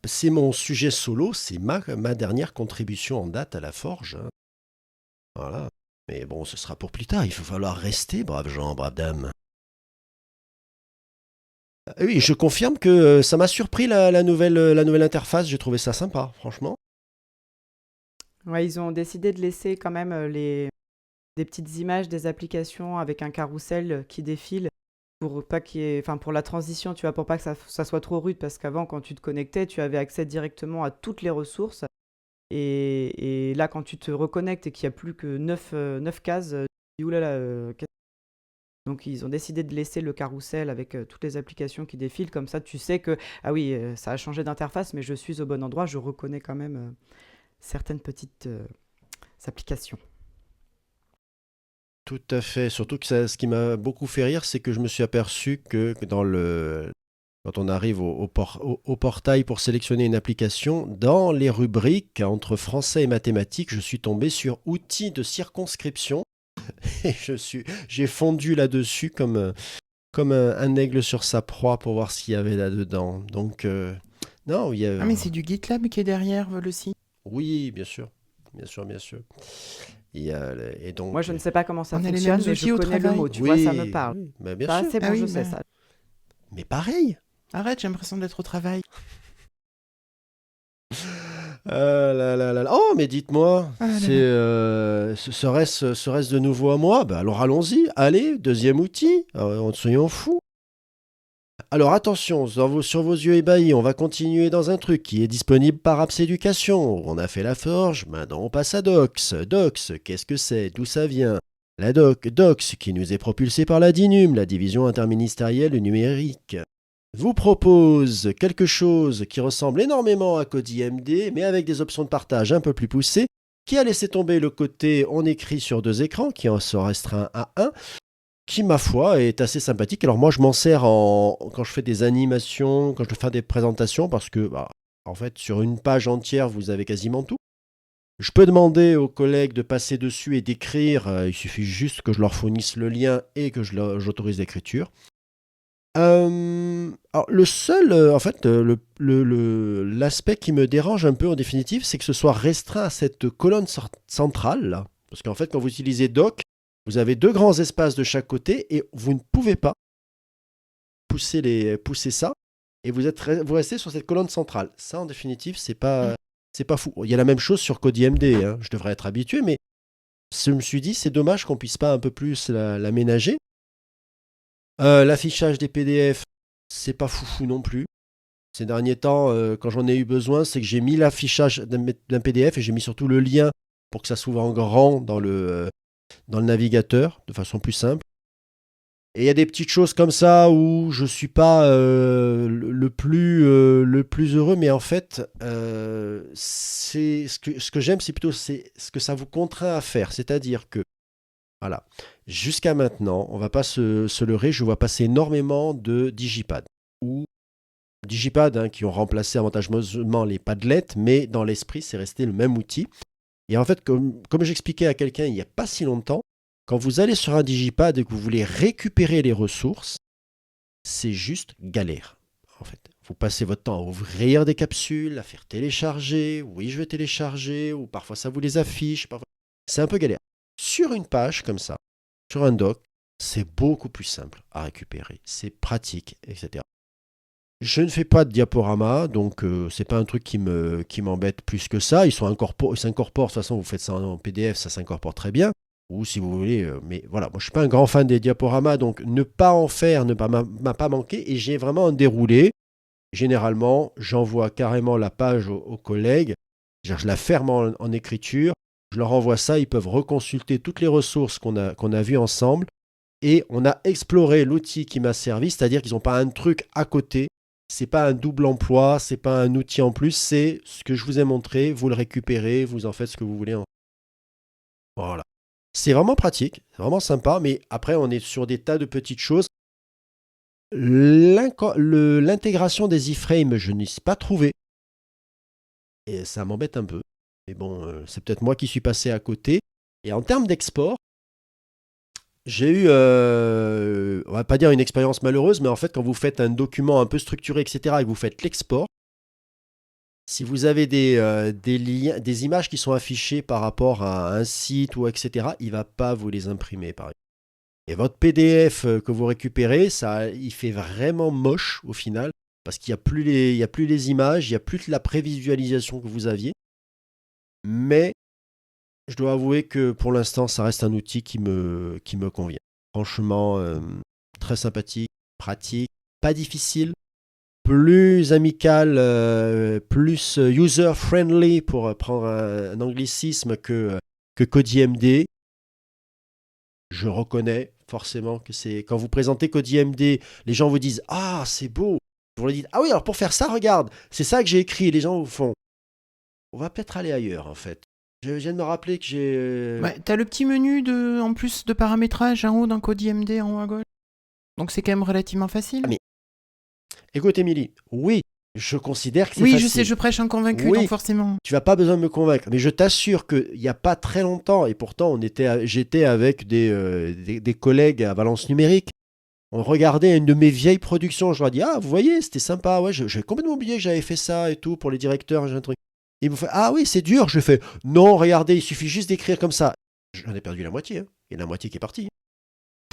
c'est mon sujet solo, c'est ma dernière contribution en date à la Forge. Hein. Voilà. Mais bon, ce sera pour plus tard. Il va falloir rester, braves gens, braves dames. Oui, je confirme que ça m'a surpris la nouvelle interface. J'ai trouvé ça sympa, franchement. Ouais, ils ont décidé de laisser quand même des petites images des applications avec un carrousel qui défile pour pas pour la transition, tu vois, pour pas que ça soit trop rude parce qu'avant, quand tu te connectais, tu avais accès directement à toutes les ressources. Et là, quand tu te reconnectes et qu'il n'y a plus que 9 cases, tu dis oulala, donc ils ont décidé de laisser le carrousel avec toutes les applications qui défilent, comme ça tu sais que, ah oui, ça a changé d'interface, mais je suis au bon endroit, je reconnais quand même certaines petites applications. Tout à fait. Surtout que ce qui m'a beaucoup fait rire, c'est que je me suis aperçu que quand on arrive au portail pour sélectionner une application, dans les rubriques entre français et mathématiques, je suis tombé sur outils de circonscription. Et j'ai fondu là-dessus comme comme un aigle sur sa proie pour voir ce qu'il y avait là-dedans. Donc, non, il y a... Ah, mais c'est du GitLab qui est derrière le site. Oui, bien sûr. Bien sûr, bien sûr. Et donc... Moi, je ne sais pas comment ça On a les fonctionne, mêmes mais outils je au connais le travail. mot. Tu vois, ça me parle. Oui, mais bien Ça, sûr. c'est bon, Ah oui, je sais bah. ça. Mais pareil. Arrête, j'ai l'impression d'être au travail. Là, là, là, là. Oh, mais dites-moi, Ah là là. serait-ce de nouveau à moi? Bah, alors allons-y. Allez, deuxième outil. Soyons fous. Alors attention, sur vos yeux ébahis, on va continuer dans un truc qui est disponible par Apps Éducation. On a fait la forge, maintenant on passe à Docs. Docs, qu'est-ce que c'est? D'où ça vient? La Docs, qui nous est propulsée par la DINUM, la division interministérielle du numérique, vous propose quelque chose qui ressemble énormément à CodeIMD, mais avec des options de partage un peu plus poussées, qui a laissé tomber le côté on écrit sur 2 écrans, qui en se restreint à 1, qui, ma foi, est assez sympathique. Alors moi, je m'en sers quand je fais des animations, quand je fais des présentations, parce que, en fait, sur une page entière, vous avez quasiment tout. Je peux demander aux collègues de passer dessus et d'écrire. Il suffit juste que je leur fournisse le lien et que j'autorise l'écriture. Alors, le seul, en fait, l'aspect qui me dérange un peu, en définitive, c'est que ce soit restreint à cette colonne centrale, là. Parce qu'en fait, quand vous utilisez Doc, vous avez 2 grands espaces de chaque côté et vous ne pouvez pas pousser ça et vous restez sur cette colonne centrale. Ça, en définitive, c'est pas fou. Il y a la même chose sur CodeIMD, hein. Je devrais être habitué, mais je me suis dit, c'est dommage qu'on puisse pas un peu plus l'aménager. L'affichage des PDF, c'est pas foufou non plus. Ces derniers temps, quand j'en ai eu besoin, c'est que j'ai mis l'affichage d'un PDF et j'ai mis surtout le lien pour que ça s'ouvre en grand dans le navigateur, de façon plus simple. Et il y a des petites choses comme ça où je suis pas le plus heureux, mais en fait, c'est ce que j'aime, c'est plutôt ce que ça vous contraint à faire. C'est-à-dire que, voilà, jusqu'à maintenant, on va pas se leurrer, je vois passer énormément de digipad. Ou digipad, hein, qui ont remplacé avantageusement les Padlet, mais dans l'esprit, c'est resté le même outil. Et en fait, comme j'expliquais à quelqu'un il n'y a pas si longtemps, quand vous allez sur un digipad et que vous voulez récupérer les ressources, c'est juste galère. En fait, vous passez votre temps à ouvrir des capsules, à faire télécharger. Oui, je vais télécharger, ou parfois ça vous les affiche. Parfois... C'est un peu galère. Sur une page comme ça, sur un doc, c'est beaucoup plus simple à récupérer. C'est pratique, etc. Je ne fais pas de diaporama, donc c'est pas un truc qui m'embête plus que ça. Ils s'incorporent, de toute façon, vous faites ça en PDF, ça s'incorpore très bien. Ou si vous voulez, mais voilà, moi je suis pas un grand fan des diaporamas, donc ne pas en faire m'a pas manqué. Et j'ai vraiment un déroulé. Généralement, j'envoie carrément la page aux collègues. Je la ferme en écriture, je leur envoie ça, ils peuvent reconsulter toutes les ressources qu'on a vues ensemble. Et on a exploré l'outil qui m'a servi, c'est-à-dire qu'ils n'ont pas un truc à côté. C'est pas un double emploi, c'est pas un outil en plus, c'est ce que je vous ai montré, vous le récupérez, vous en faites ce que vous voulez. Voilà. C'est vraiment pratique, c'est vraiment sympa, mais après on est sur des tas de petites choses. L'intégration des iframes, je n'y suis pas trouvé. Et ça m'embête un peu. Mais bon, c'est peut-être moi qui suis passé à côté. Et en termes d'export, j'ai eu, on va pas dire une expérience malheureuse, mais en fait, quand vous faites un document un peu structuré, etc., et que vous faites l'export, si vous avez des liens, des images qui sont affichées par rapport à un site ou etc., il ne va pas vous les imprimer, par exemple. Et votre PDF que vous récupérez, il fait vraiment moche au final, parce qu'il n'y a plus les images, il n'y a plus la prévisualisation que vous aviez. Mais je dois avouer que pour l'instant, ça reste un outil qui me convient. Franchement, très sympathique, pratique, pas difficile, plus amical, plus user-friendly, pour prendre un anglicisme, que CodeIMD. Je reconnais forcément que c'est... Quand vous présentez CodeIMD, les gens vous disent « Ah, c'est beau !» Vous leur dites « Ah oui, alors pour faire ça, regarde, c'est ça que j'ai écrit. » Les gens vous font « On va peut-être aller ailleurs, en fait. » Je viens de me rappeler que j'ai... Ouais, t'as le petit menu en plus de paramétrage en haut d'un CodeIMD en haut à gauche. Donc c'est quand même relativement facile. Ah, mais... Écoute, Émilie, oui, je considère que c'est facile. Oui, je sais, je prêche un convaincu, Oui. donc forcément. Tu n'as pas besoin de me convaincre, mais je t'assure qu'il n'y a pas très longtemps, et pourtant j'étais avec des collègues à Valence Numérique, On regardait une de mes vieilles productions. Je leur ai dit, ah, vous voyez, c'était sympa. Ouais, j'ai complètement oublié que j'avais fait ça et tout pour les directeurs. J'ai un truc. Ils me font, ah oui, c'est dur. Je fais, non, regardez, il suffit juste d'écrire comme ça. J'en ai perdu la moitié. Hein. Il y en a la moitié qui est partie.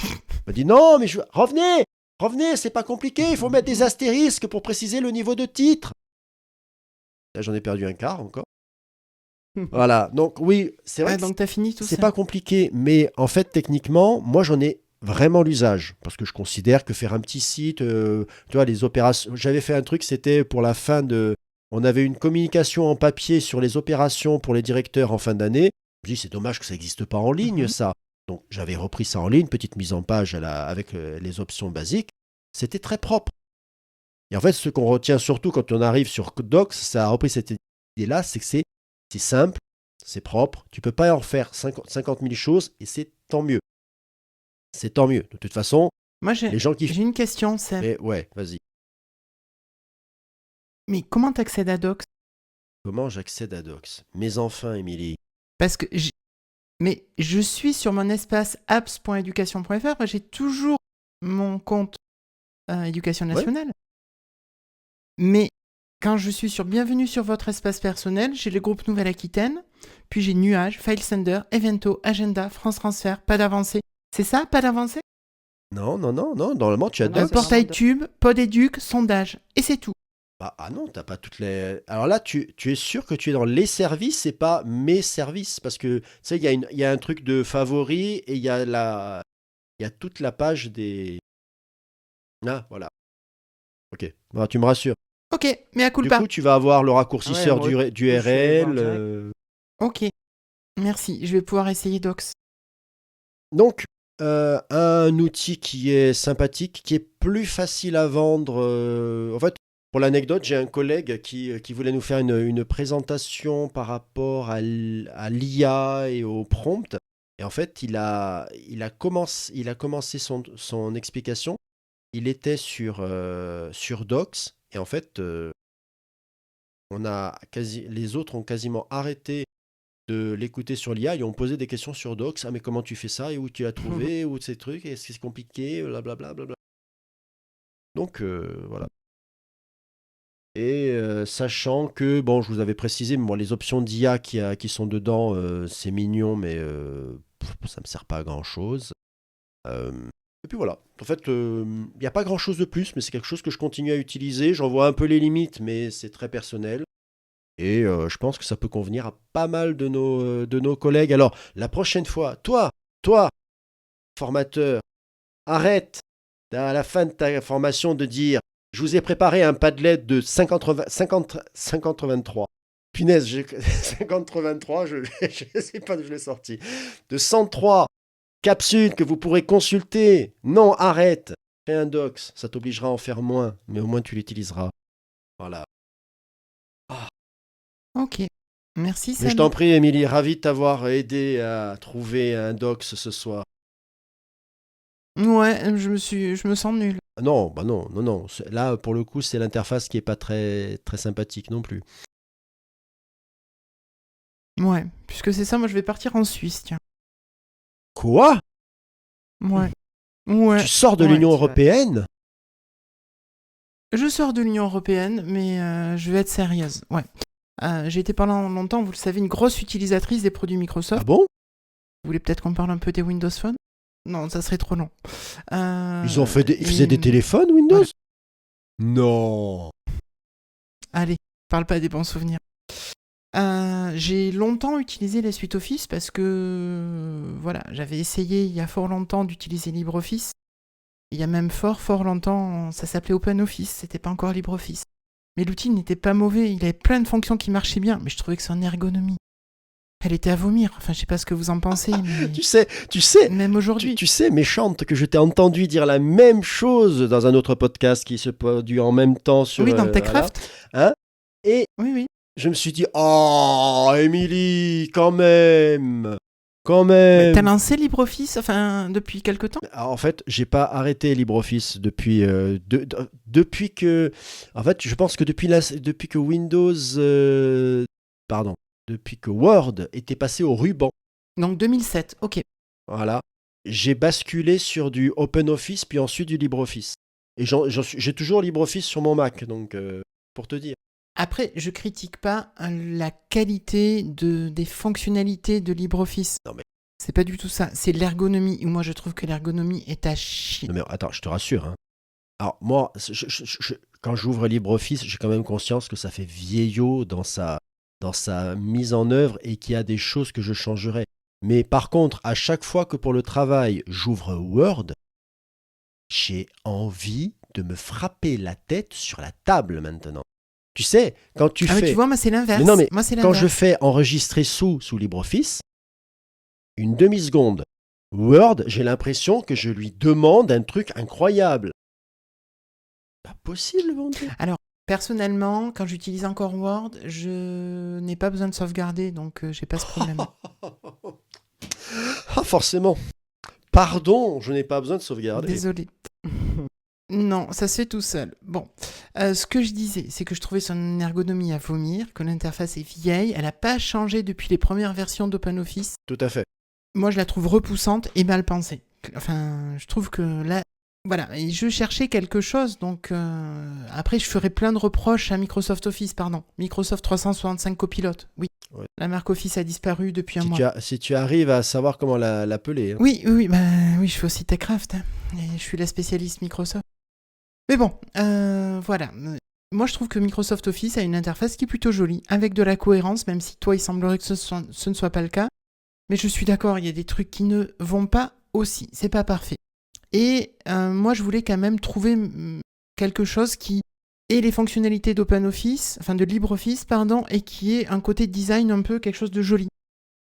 Il m'a dit, non, mais revenez, c'est pas compliqué. Il faut mettre des astérisques pour préciser le niveau de titre. Là, j'en ai perdu un quart encore. Voilà, donc oui, c'est vrai que donc t'as fini tout c'est ça. pas compliqué, mais en fait, techniquement, moi, j'en ai vraiment l'usage, parce que je considère que faire un petit site, tu vois, les opérations, j'avais fait un truc, c'était pour la fin de, on avait une communication en papier sur les opérations pour les directeurs en fin d'année, je me dis, c'est dommage que ça n'existe pas en ligne, ça. Donc, j'avais repris ça en ligne, petite mise en page avec les options basiques, c'était très propre. Et en fait, ce qu'on retient surtout quand on arrive sur Docs, ça a repris cette idée-là, c'est que c'est simple, c'est propre, tu peux pas en faire 50 000 choses et c'est tant mieux. C'est tant mieux. De toute façon, Moi, les gens qui... j'ai une question, Seb. Mais ouais, vas-y. Mais comment t'accèdes à Docs? Comment j'accède à Docs? Mais enfin, Émilie. Parce que mais je suis sur mon espace apps.education.fr, j'ai toujours mon compte Éducation nationale. Mais quand je suis sur Bienvenue sur votre espace personnel, j'ai le groupe Nouvelle-Aquitaine, puis j'ai Nuage, FileSender, Evento, Agenda, France Transfert, pas d'avancée. C'est ça, pas d'avancée? Non, normalement, tu as Non, Docs. c'est Portail vraiment Tube, Podéduc, Sondage, et c'est tout. Ah non, t'as pas toutes les... Alors là, tu es sûr que tu es dans les services et pas mes services, parce que, tu sais, il y a un truc de favoris et il y a toute la page des... Ah, voilà. Ok, bon, tu me rassures. Ok, mais à Du culpa. coup, tu vas avoir le raccourcisseur Ah ouais, du je suis allé voir URL. direct. Ok, merci, je vais pouvoir essayer Docs. Donc, un outil qui est sympathique, qui est plus facile à vendre. En fait, pour l'anecdote, j'ai un collègue qui voulait nous faire une présentation par rapport à l'IA et au prompt. Et en fait, il a commencé son explication. Il était sur Docs. Et en fait, les autres ont quasiment arrêté de l'écouter sur l'IA et ont posé des questions sur Docs. Ah, mais comment tu fais ça? Et où tu l'as trouvé? Ou ces trucs? Est-ce que c'est compliqué? Blablabla. Donc, voilà. Et sachant que, bon, je vous avais précisé, moi, les options d'IA qui sont dedans, c'est mignon, mais ça me sert pas à grand-chose. Et puis voilà. En fait, il n'y a pas grand-chose de plus, mais c'est quelque chose que je continue à utiliser. J'en vois un peu les limites, mais c'est très personnel. Et je pense que ça peut convenir à pas mal de nos collègues. Alors, la prochaine fois, toi, formateur, arrête à la fin de ta formation de dire je vous ai préparé un Padlet de 50-23. Punaise, 50-23, je ne sais pas d'où je l'ai sorti. De 103 capsules que vous pourrez consulter. Non, arrête. Fais un docs, ça t'obligera à en faire moins, mais au moins tu l'utiliseras. Voilà. Ok, merci Mais je Seb. t'en prie, Émilie, ravi de t'avoir aidé à trouver un docs ce soir. Ouais, je me sens nul. Non, bah non. Là, pour le coup, c'est l'interface qui est pas très, très sympathique non plus. Ouais, puisque c'est ça, moi je vais partir en Suisse, tiens. Quoi? Ouais. Ouais. Tu sors de Ouais, l'Union tu vas- européenne? Je sors de l'Union européenne, mais je vais être sérieuse. Ouais. J'ai été pendant longtemps, vous le savez, une grosse utilisatrice des produits Microsoft. Ah bon? Vous voulez peut-être qu'on parle un peu des Windows Phone? Non, ça serait trop long. Ils faisaient des téléphones Windows? Voilà. Non. Allez, parle pas des bons souvenirs. J'ai longtemps utilisé la suite Office parce que voilà, j'avais essayé il y a fort longtemps d'utiliser LibreOffice. Il y a même fort longtemps, ça s'appelait OpenOffice, c'était pas encore LibreOffice. Mais l'outil n'était pas mauvais, il avait plein de fonctions qui marchaient bien, mais je trouvais que son ergonomie, elle était à vomir. Enfin, je sais pas ce que vous en pensez, mais Tu sais, même aujourd'hui. tu sais, méchante, que je t'ai entendu dire la même chose dans un autre podcast qui se produit en même temps sur... Oui, dans Techcraft. Voilà. Hein? Et Oui. je me suis dit, oh, Émilie, quand même. T'as lancé LibreOffice, enfin, depuis quelque temps? Alors, en fait, j'ai pas arrêté LibreOffice depuis depuis que, en fait, je pense que depuis que Windows, depuis que Word était passé au ruban. Donc 2007, ok. Voilà. j'ai basculé sur du OpenOffice, puis ensuite du LibreOffice. Et j'ai toujours LibreOffice sur mon Mac, donc pour te dire. Après, je critique pas la qualité des fonctionnalités de LibreOffice. Non mais, C'est pas du tout ça. C'est l'ergonomie. Où moi, je trouve que l'ergonomie est à chier. non mais attends, je te rassure. Hein. Alors moi, quand j'ouvre LibreOffice, j'ai quand même conscience que ça fait vieillot dans sa mise en œuvre et qu'il y a des choses que je changerais. Mais par contre, à chaque fois que pour le travail, j'ouvre Word, j'ai envie de me frapper la tête sur la table maintenant. Tu sais, quand tu Ah, mais tu fais... vois, moi, c'est l'inverse. Mais non, mais Moi, c'est quand je l'inverse. fais enregistrer sous LibreOffice, une demi-seconde, Word, j'ai l'impression que je lui demande un truc incroyable. Pas possible, mon Dieu. Alors, personnellement, quand j'utilise encore Word, je n'ai pas besoin de sauvegarder, donc j'ai pas ce problème. Ah, forcément. Pardon, je n'ai pas besoin de sauvegarder. Désolé. Non, ça se fait tout seul. Bon, ce que je disais, c'est que je trouvais son ergonomie à vomir, que l'interface est vieille, elle n'a pas changé depuis les premières versions d'OpenOffice. Tout à fait. Moi, je la trouve repoussante et mal pensée. Enfin, je trouve que là, voilà, et je cherchais quelque chose, donc après, je ferai plein de reproches à Microsoft Office, pardon. Microsoft 365 Copilote, oui. Ouais. La marque Office a disparu depuis un mois. Si tu arrives à savoir comment l'appeler. Hein. Oui, je fais aussi TechCraft, hein, et je suis la spécialiste Microsoft. Mais bon, voilà. Moi, je trouve que Microsoft Office a une interface qui est plutôt jolie, avec de la cohérence, même si toi, il semblerait que ce ne soit pas le cas. Mais je suis d'accord, il y a des trucs qui ne vont pas aussi. C'est pas parfait. Et moi, je voulais quand même trouver quelque chose qui ait les fonctionnalités d'OpenOffice, enfin de LibreOffice, pardon, et qui ait un côté design un peu quelque chose de joli.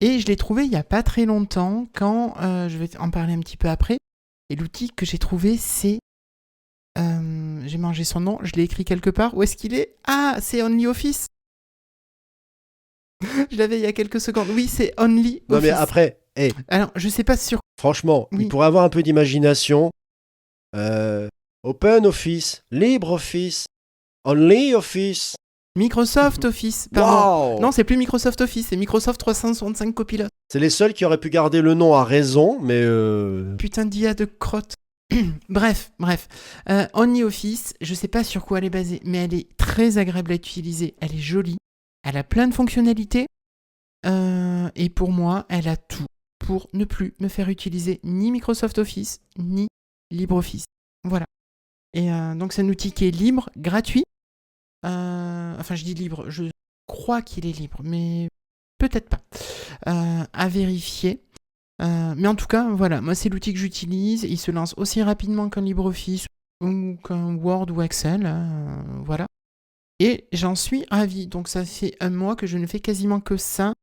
Et je l'ai trouvé il n'y a pas très longtemps, quand je vais en parler un petit peu après. Et l'outil que j'ai trouvé, c'est... j'ai mangé son nom, je l'ai écrit quelque part. Où est-ce qu'il est ? Ah, c'est OnlyOffice. Je l'avais il y a quelques secondes. Oui, c'est OnlyOffice. Non mais après, hey, Alors, je sais pas sur... franchement, Oui. il pourrait avoir un peu d'imagination. OpenOffice, LibreOffice, OnlyOffice. Microsoft Office, pardon. Wow. Non, c'est plus Microsoft Office, c'est Microsoft 365 Copilot. C'est les seuls qui auraient pu garder le nom à raison, mais... Putain d'IA de crotte. Bref. OnlyOffice, je sais pas sur quoi elle est basée, mais elle est très agréable à utiliser. Elle est jolie. Elle a plein de fonctionnalités. Et pour moi, elle a tout pour ne plus me faire utiliser ni Microsoft Office, ni LibreOffice. Voilà. Et donc, c'est un outil qui est libre, gratuit. Enfin, je dis libre, je crois qu'il est libre, mais peut-être pas. À vérifier. Mais en tout cas, voilà, moi c'est l'outil que j'utilise. Il se lance aussi rapidement qu'un LibreOffice ou qu'un Word ou Excel. Voilà. Et j'en suis ravi. Donc ça fait un mois que je ne fais quasiment que ça.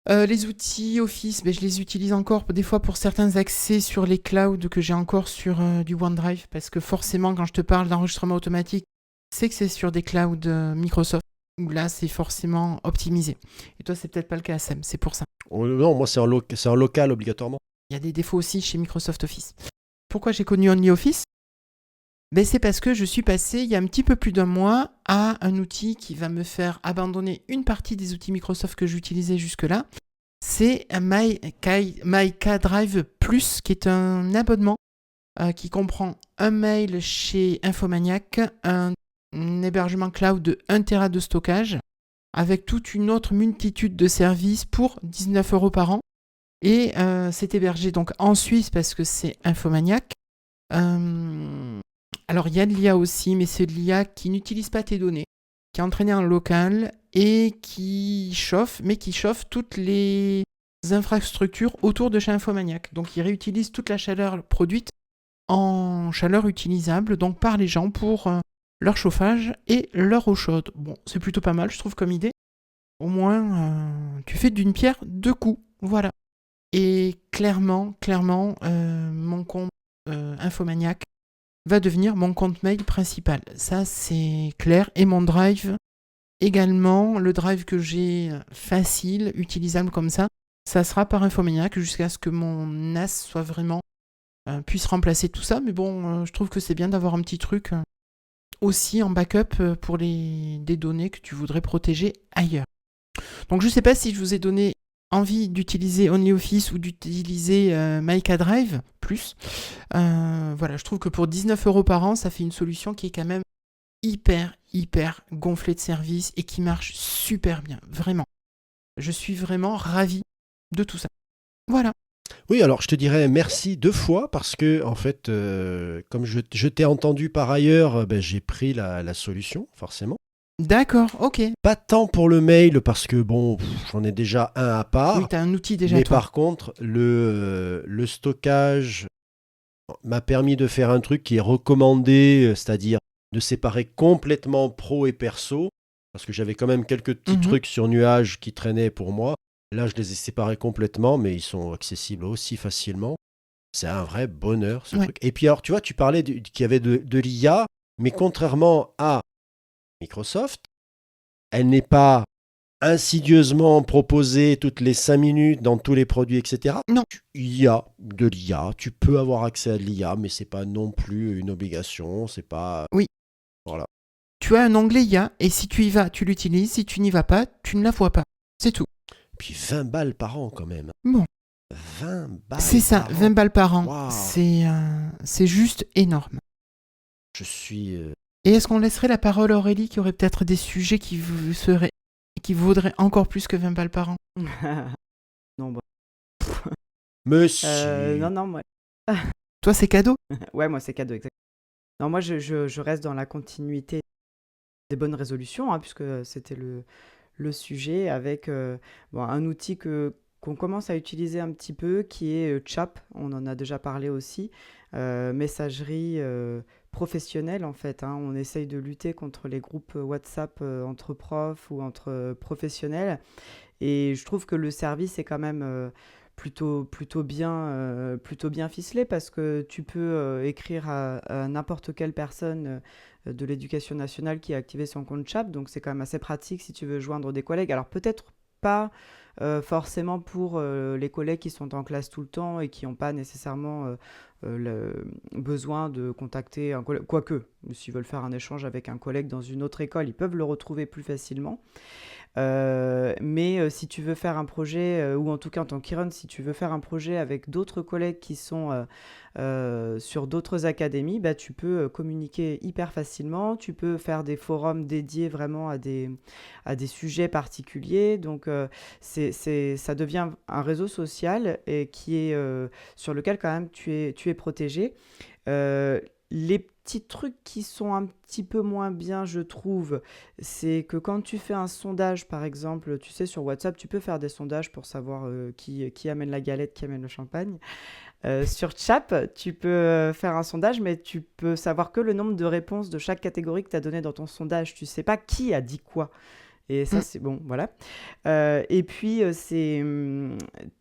Les outils Office, je les utilise encore des fois pour certains accès sur les clouds que j'ai encore sur du OneDrive. Parce que forcément, quand je te parle d'enregistrement automatique, c'est que c'est sur des clouds Microsoft. Où là, c'est forcément optimisé. Et toi, c'est peut-être pas le cas, Sam, c'est pour ça. non, moi c'est en local obligatoirement. Il y a des défauts aussi chez Microsoft Office. Pourquoi j'ai connu OnlyOffice ? C'est parce que je suis passé, il y a un petit peu plus d'un mois, à un outil qui va me faire abandonner une partie des outils Microsoft que j'utilisais jusque-là. C'est MyKDrive Plus, qui est un abonnement qui comprend un mail chez Infomaniac, un hébergement cloud de 1 Tera de stockage, avec toute une autre multitude de services pour 19 € par an. Et c'est hébergé donc en Suisse parce que c'est Infomaniac. Alors il y a de l'IA aussi, mais c'est de l'IA qui n'utilise pas tes données, qui est entraînée en local et qui chauffe toutes les infrastructures autour de chez Infomaniac. Donc il réutilise toute la chaleur produite en chaleur utilisable donc par les gens pour leur chauffage et leur eau chaude. Bon, c'est plutôt pas mal, je trouve, comme idée. Au moins, tu fais d'une pierre deux coups. Voilà. Et clairement, mon compte Infomaniac va devenir mon compte mail principal. Ça, c'est clair. Et mon drive également, le drive que j'ai facile, utilisable comme ça, ça sera par Infomaniac jusqu'à ce que mon NAS soit vraiment puisse remplacer tout ça. Mais bon, je trouve que c'est bien d'avoir un petit truc aussi en backup pour des données que tu voudrais protéger ailleurs. Donc je ne sais pas si je vous ai donné envie d'utiliser OnlyOffice ou d'utiliser Mica Drive plus, voilà, je trouve que pour 19 € par an, ça fait une solution qui est quand même hyper gonflée de services et qui marche super bien, vraiment. Je suis vraiment ravi de tout ça. Voilà. Oui, alors je te dirais merci 2 fois parce que, en fait, comme je t'ai entendu par ailleurs, j'ai pris la solution, forcément. D'accord, ok. Pas tant pour le mail parce que, bon, j'en ai déjà un à part. Oui, t'as un outil déjà, Mais toi. par contre, le stockage m'a permis de faire un truc qui est recommandé, c'est-à-dire de séparer complètement pro et perso, parce que j'avais quand même quelques petits trucs sur nuage qui traînaient pour moi. Là, je les ai séparés complètement, mais ils sont accessibles aussi facilement. C'est un vrai bonheur, ce Ouais. truc. Et puis alors, tu vois, tu parlais qu'il y avait de l'IA, mais contrairement à Microsoft, elle n'est pas insidieusement proposée toutes les 5 minutes dans tous les produits, etc. Non. Il y a de l'IA, tu peux avoir accès à de l'IA, mais c'est pas non plus une obligation, c'est pas... Oui. Voilà. Tu as un onglet IA et si tu y vas, tu l'utilises. Si tu n'y vas pas, tu ne la vois pas. C'est tout. Puis 20 balles par an quand même. Bon. 20 balles C'est ça, par 20 an. balles par an. Waouh. C'est juste énorme. Je suis... Et est-ce qu'on laisserait la parole à Aurélie qui aurait peut-être des sujets qui vaudraient encore plus que 20 balles par an? Non, bon. Monsieur... Non, moi. Toi, c'est cadeau? Ouais, moi, c'est cadeau, exactement. Non, moi, je reste dans la continuité des bonnes résolutions, puisque c'était le sujet, avec un outil qu'on commence à utiliser un petit peu, qui est Chap. On en a déjà parlé aussi. Messagerie professionnelle, en fait. On essaye de lutter contre les groupes WhatsApp entre profs ou entre professionnels. Et je trouve que le service est quand même plutôt bien ficelé, parce que tu peux écrire à n'importe quelle personne de l'éducation nationale qui a activé son compte Chat. Donc c'est quand même assez pratique si tu veux joindre des collègues. Alors peut-être pas forcément pour les collègues qui sont en classe tout le temps et qui n'ont pas nécessairement le besoin de contacter un collègue. Quoique, s'ils veulent faire un échange avec un collègue dans une autre école, ils peuvent le retrouver plus facilement. Mais si tu veux faire un projet, ou en tout cas en tant qu'Iron, si tu veux faire un projet avec d'autres collègues qui sont sur d'autres académies, tu peux communiquer hyper facilement. Tu peux faire des forums dédiés vraiment à des sujets particuliers. Donc ça devient un réseau social et qui est, sur lequel quand même tu es protégé. Les petits trucs qui sont un petit peu moins bien, je trouve, c'est que quand tu fais un sondage, par exemple, tu sais, sur WhatsApp, tu peux faire des sondages pour savoir qui amène la galette, qui amène le champagne. Sur Chap, tu peux faire un sondage, mais tu peux savoir que le nombre de réponses de chaque catégorie que tu as donné dans ton sondage. Tu sais pas qui a dit quoi. Et ça, c'est bon, voilà. Et puis,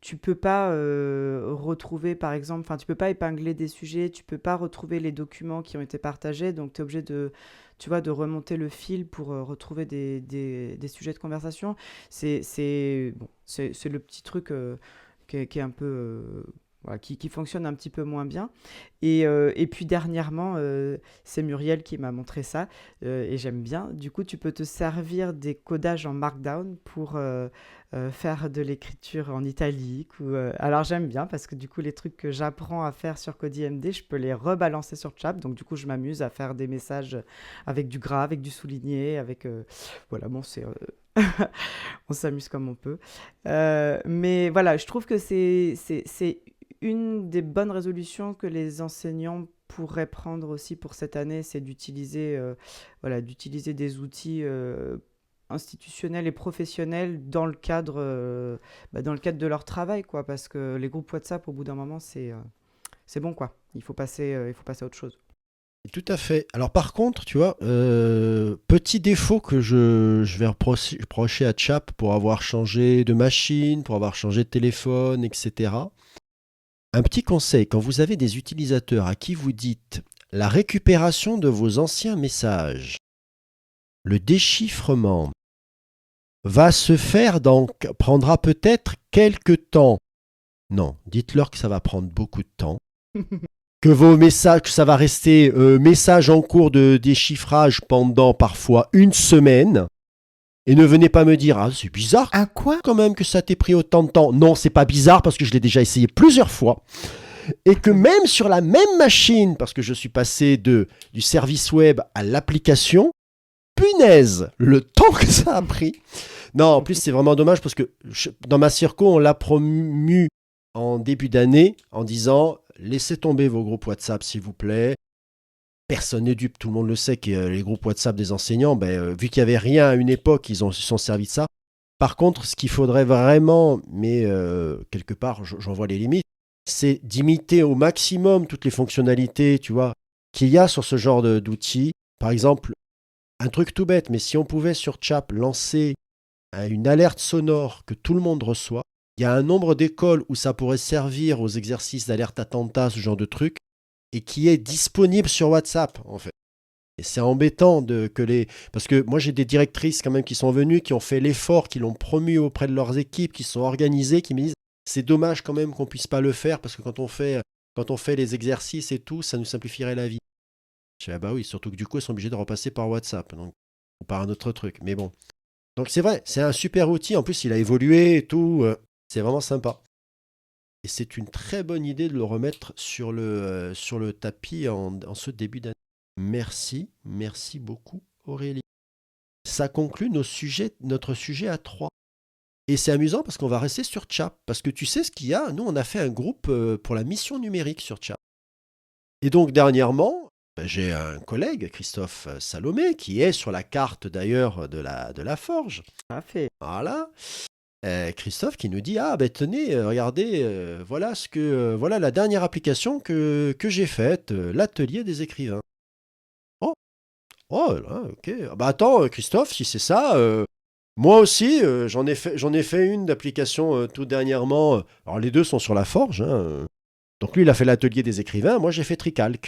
tu peux pas retrouver, par exemple, enfin, tu peux pas épingler des sujets, tu peux pas retrouver les documents qui ont été partagés, donc tu es obligé tu vois, de remonter le fil pour retrouver des sujets de conversation. C'est le petit truc qui est un peu... voilà, qui fonctionne un petit peu moins bien. Et puis dernièrement, c'est Muriel qui m'a montré ça, et j'aime bien. Du coup, tu peux te servir des codages en Markdown pour faire de l'écriture en italique. Alors j'aime bien, parce que du coup, les trucs que j'apprends à faire sur CodyMD, je peux les rebalancer sur Chap. Donc du coup, je m'amuse à faire des messages avec du gras, avec du souligné, avec... voilà, bon, c'est... on s'amuse comme on peut. Mais voilà, je trouve que c'est une des bonnes résolutions que les enseignants pourraient prendre aussi pour cette année, c'est d'utiliser des outils institutionnels et professionnels dans le cadre de leur travail, quoi, parce que les groupes WhatsApp, au bout d'un moment, c'est bon, quoi. Il faut passer à autre chose. Tout à fait. Alors par contre, tu vois, petit défaut que je vais reprocher à Chap pour avoir changé de machine, pour avoir changé de téléphone, etc. Un petit conseil, quand vous avez des utilisateurs à qui vous dites la récupération de vos anciens messages, le déchiffrement va se faire, donc prendra peut-être quelques temps. Non, dites-leur que ça va prendre beaucoup de temps. Que vos messages, que ça va rester message en cours de déchiffrage pendant parfois une semaine. Et ne venez pas me dire, ah, c'est bizarre À quoi? quand même que ça t'ait pris autant de temps. Non, c'est pas bizarre parce que je l'ai déjà essayé plusieurs fois. Et que même sur la même machine, parce que je suis passé du service web à l'application, punaise, le temps que ça a pris. Non, en plus, c'est vraiment dommage parce que dans ma circo, on l'a promu en début d'année en disant laissez tomber vos groupes WhatsApp, s'il vous plaît. Personne n'est dupe, tout le monde le sait que les groupes WhatsApp des enseignants, vu qu'il n'y avait rien à une époque, ils se sont servis de ça. Par contre, ce qu'il faudrait vraiment, mais quelque part, j'en vois les limites, c'est d'imiter au maximum toutes les fonctionnalités, tu vois, qu'il y a sur ce genre d'outils. Par exemple, un truc tout bête, mais si on pouvait sur Chap lancer une alerte sonore que tout le monde reçoit, il y a un nombre d'écoles où ça pourrait servir aux exercices d'alerte attentat, ce genre de truc, et qui est disponible sur WhatsApp, en fait. Et c'est embêtant parce que moi j'ai des directrices quand même qui sont venues, qui ont fait l'effort, qui l'ont promu auprès de leurs équipes, qui se sont organisées, qui me disent c'est dommage quand même qu'on puisse pas le faire parce que quand on fait les exercices et tout, ça nous simplifierait la vie. Je dis, ah bah oui, surtout que du coup, ils sont obligés de repasser par WhatsApp donc, ou par un autre truc. Mais bon. Donc c'est vrai, c'est un super outil. En plus, il a évolué et tout. C'est vraiment sympa. Et c'est une très bonne idée de le remettre sur le tapis en ce début d'année. Merci beaucoup Aurélie. Ça conclut notre sujet à 3. Et c'est amusant parce qu'on va rester sur Chap. Parce que tu sais ce qu'il y a, nous on a fait un groupe pour la mission numérique sur Chap. Et donc dernièrement, j'ai un collègue, Christophe Salomé, qui est sur la carte d'ailleurs de la Forge. Parfait. Voilà. Christophe qui nous dit tenez, regardez, voilà la dernière application que j'ai faite, l'atelier des écrivains. Oh là, ok. Attends, Christophe, si c'est ça, moi aussi, j'en ai fait une d'application tout dernièrement. Alors les deux sont sur la Forge. Hein. Donc lui, il a fait l'atelier des écrivains. Moi, j'ai fait Tricalc.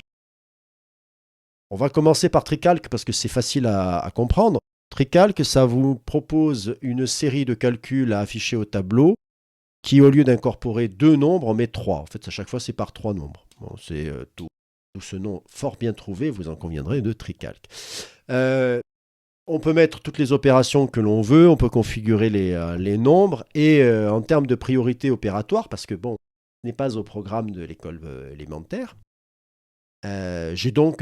On va commencer par Tricalc parce que c'est facile à comprendre. Tricalc, ça vous propose une série de calculs à afficher au tableau qui, au lieu d'incorporer 2 nombres, en met 3. En fait, à chaque fois, c'est par 3 nombres. Bon, c'est tout ce nom fort bien trouvé, vous en conviendrez, de Tricalc. On peut mettre toutes les opérations que l'on veut, on peut configurer les nombres, et en termes de priorité opératoire, parce que bon, ce n'est pas au programme de l'école élémentaire, j'ai donc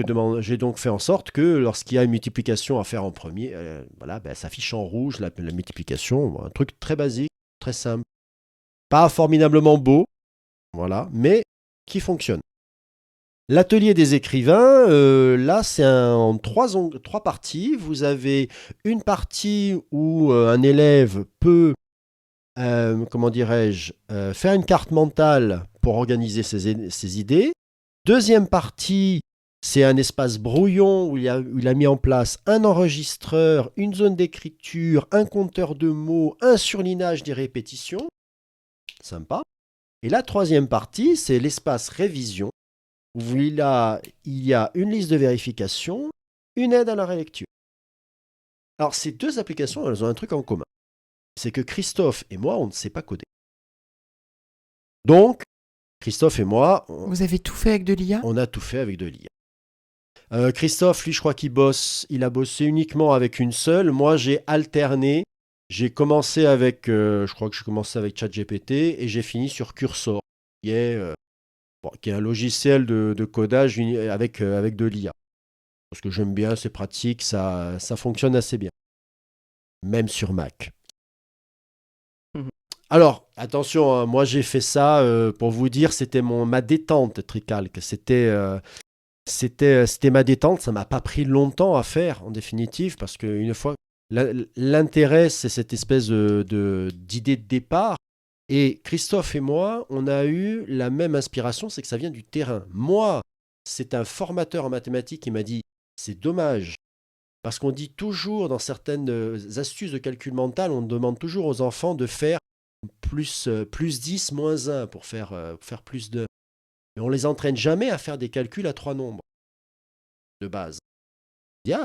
fait en sorte que lorsqu'il y a une multiplication à faire en premier, ça s'affiche en rouge la multiplication, un truc très basique, très simple, pas formidablement beau, voilà, mais qui fonctionne. L'atelier des écrivains, là, c'est en 3 parties. Vous avez une partie où un élève peut, faire une carte mentale pour organiser ses idées. Deuxième partie, c'est un espace brouillon où il a mis en place un enregistreur, une zone d'écriture, un compteur de mots, un surlignage des répétitions. Sympa. Et la troisième partie, c'est l'espace révision, où il y a une liste de vérification, une aide à la rélecture. Alors, ces 2 applications, elles ont un truc en commun. C'est que Christophe et moi, on ne sait pas coder. Donc, Christophe et moi... Vous avez tout fait avec de l'IA ? On a tout fait avec de l'IA. Christophe, lui, je crois il a bossé uniquement avec une seule. Moi, j'ai alterné. J'ai commencé avec... je crois que j'ai commencé avec ChatGPT et j'ai fini sur Cursor, qui est un logiciel de codage avec de l'IA. Parce que j'aime bien, c'est pratique, ça fonctionne assez bien. Même sur Mac. Alors, attention, hein, moi j'ai fait ça pour vous dire, c'était ma détente, Tricalc. C'était ma détente, ça m'a pas pris longtemps à faire, en définitive, parce qu'une fois, l'intérêt, c'est cette espèce d'idée de départ. Et Christophe et moi, on a eu la même inspiration, c'est que ça vient du terrain. Moi, c'est un formateur en mathématiques qui m'a dit, c'est dommage, parce qu'on dit toujours dans certaines astuces de calcul mental, on demande toujours aux enfants de faire plus 10, moins 1 pour faire plus 2. Mais on ne les entraîne jamais à faire des calculs à 3 nombres de base.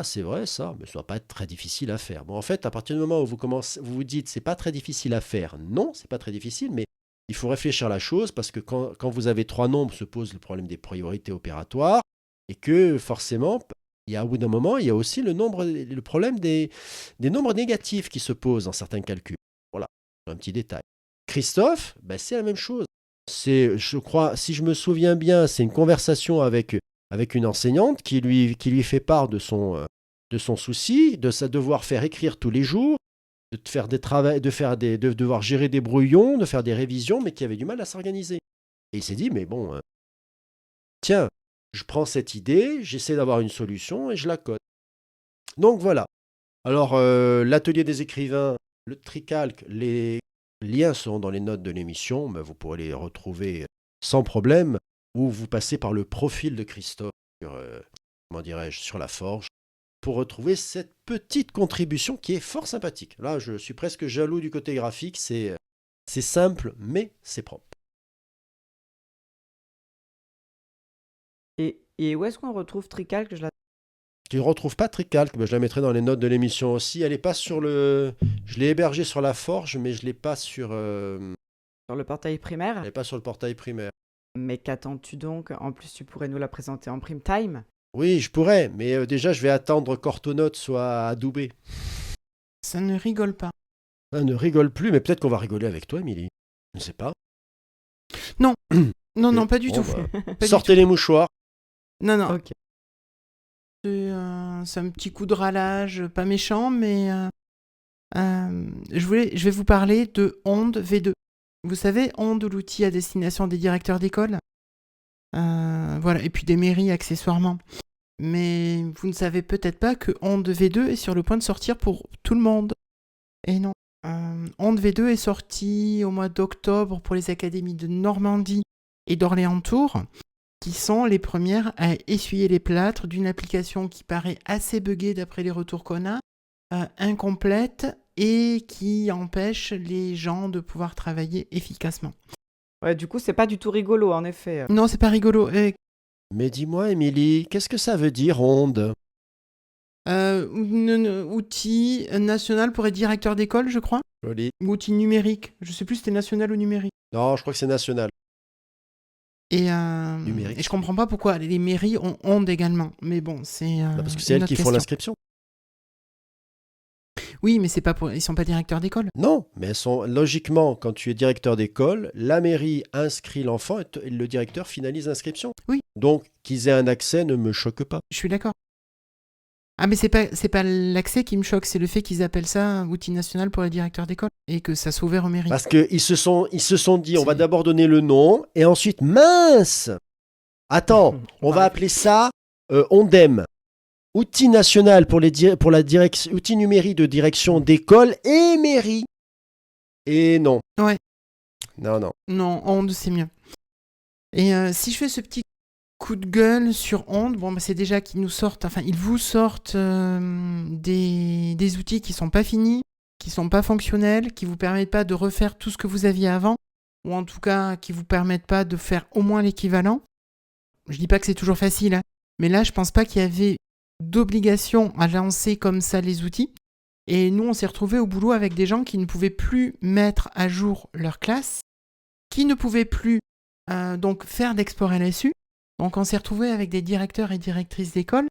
C'est vrai ça, mais ça ne va pas être très difficile à faire. Bon, en fait, à partir du moment où vous vous dites c'est pas très difficile à faire, non, c'est pas très difficile, mais il faut réfléchir à la chose parce que quand vous avez 3 nombres, se pose le problème des priorités opératoires et que forcément, Au bout d'un moment, il y a aussi le problème des nombres négatifs qui se posent dans certains calculs. Voilà, un petit détail. Christophe, ben, c'est la même chose. Je crois, si je me souviens bien, c'est une conversation avec une enseignante qui lui fait part de son souci, de devoir faire écrire tous les jours, de faire des travaux, de devoir gérer des brouillons, de faire des révisions, mais qui avait du mal à s'organiser. Et il s'est dit, mais bon, tiens, je prends cette idée, j'essaie d'avoir une solution et je la code. Donc voilà. Alors, l'atelier des écrivains, le tricalque, les liens seront dans les notes de l'émission, mais vous pourrez les retrouver sans problème, ou vous passez par le profil de Christophe sur la forge, pour retrouver cette petite contribution qui est fort sympathique. Là, je suis presque jaloux du côté graphique, c'est simple, mais c'est propre. Et où est-ce qu'on retrouve Tricalc? Tu ne retrouves pas Tricalc, je la mettrai dans les notes de l'émission aussi. Elle est pas sur le. Je l'ai hébergée sur la forge, mais je ne l'ai pas sur. Sur le portail primaire. Elle n'est pas sur le portail primaire. Mais qu'attends-tu donc? En plus, tu pourrais nous la présenter en prime time. Oui, je pourrais, mais déjà, je vais attendre qu'Orthonote soit adoubé. Ça ne rigole pas. Ça ne rigole plus, mais peut-être qu'on va rigoler avec toi, Émilie. Je ne sais pas. Non, non, Ok. pas du Bon, tout. bah, Pas du sortez les mouchoirs. tout. Non, non. Ok. C'est un petit coup de râlage, pas méchant, mais je vais vous parler de Onde V2. Vous savez, Onde, l'outil à destination des directeurs d'école. Voilà, et puis des mairies accessoirement. Mais vous ne savez peut-être pas que Onde V2 est sur le point de sortir pour tout le monde. Et non. Onde V2 est sorti au mois d'octobre pour les académies de Normandie et d'Orléans-Tours, qui sont les premières à essuyer les plâtres d'une application qui paraît assez buggée d'après les retours qu'on a, incomplète et qui empêche les gens de pouvoir travailler efficacement. Ouais, du coup, c'est pas du tout rigolo, en effet. Non, c'est pas rigolo. Mais dis-moi, Émilie, qu'est-ce que ça veut dire onde? Outil national pour être directeur d'école, je crois. Joli. Outil numérique. Je sais plus si c'était national ou numérique. Non, je crois que c'est national. Et Numérique. je comprends pas pourquoi les mairies ont Onde également. Mais bon, c'est. Non, parce que c'est une elles autre qui font question. l'inscription. Oui, mais c'est pas ils sont pas directeurs d'école. Non, mais elles sont logiquement, quand tu es directeur d'école, la mairie inscrit l'enfant et le directeur finalise l'inscription. Oui. Donc, qu'ils aient un accès ne me choque pas. Je suis d'accord. Ah, mais c'est pas l'accès qui me choque, c'est le fait qu'ils appellent ça un outil national pour les directeurs d'école et que ça soit ouvert aux mairies. Parce qu'ils se sont dit, on va C'est- d'abord donner le nom et ensuite, mince! Attends, on va appeler ça ONDEM. Outil national pour la direction, outil numérique de direction d'école et mairie. Et non. Ouais. Non, non. Non, Onde, c'est mieux. Et si je fais ce petit coup de gueule sur Onde, bon, bah, c'est déjà qu'ils vous sortent des outils qui sont pas finis, qui sont pas fonctionnels, qui vous permettent pas de refaire tout ce que vous aviez avant, ou en tout cas qui vous permettent pas de faire au moins l'équivalent. Je dis pas que c'est toujours facile, hein, mais là, je pense pas qu'il y avait d'obligation à lancer comme ça les outils. Et nous, on s'est retrouvés au boulot avec des gens qui ne pouvaient plus mettre à jour leur classe, qui ne pouvaient plus donc faire d'export LSU. Donc on s'est retrouvés avec des directeurs et directrices d'école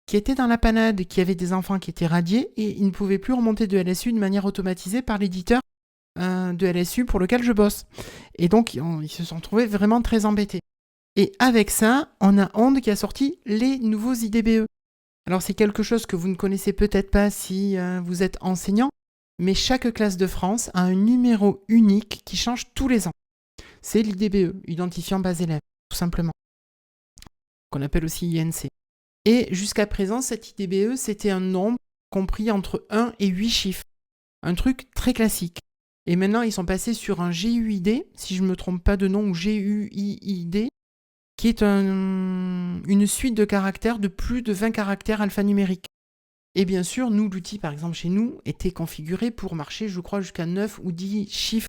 qui étaient dans la panade, qui avaient des enfants qui étaient radiés et ils ne pouvaient plus remonter de LSU de manière automatisée par l'éditeur de LSU pour lequel je bosse. Et donc ils se sont trouvés vraiment très embêtés. Et avec ça, on a Onde qui a sorti les nouveaux IDBE. Alors c'est quelque chose que vous ne connaissez peut-être pas si vous êtes enseignant, mais chaque classe de France a un numéro unique qui change tous les ans. C'est l'IDBE, identifiant base élève, tout simplement, qu'on appelle aussi INC. Et jusqu'à présent, cet IDBE, c'était un nombre compris entre 1 et 8 chiffres. Un truc très classique. Et maintenant, ils sont passés sur un GUID, si je ne me trompe pas de nom, ou GUIID, qui est une suite de caractères de plus de 20 caractères alphanumériques. Et bien sûr, nous, l'outil, par exemple, chez nous, était configuré pour marcher, je crois, jusqu'à 9 ou 10 chiffres.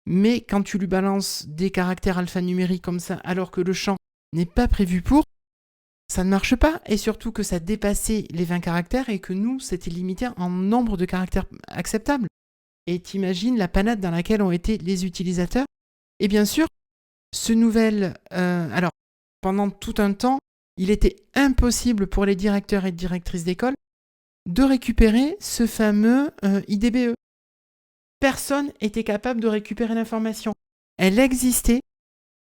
Mais quand tu lui balances des caractères alphanumériques comme ça, alors que le champ n'est pas prévu pour, ça ne marche pas. Et surtout que ça dépassait les 20 caractères et que nous, c'était limité en nombre de caractères acceptables. Et t'imagines la panade dans laquelle ont été les utilisateurs. Et bien sûr, ce nouvel... alors, pendant tout un temps, il était impossible pour les directeurs et directrices d'école de récupérer ce fameux IDBE. Personne n'était capable de récupérer l'information. Elle existait,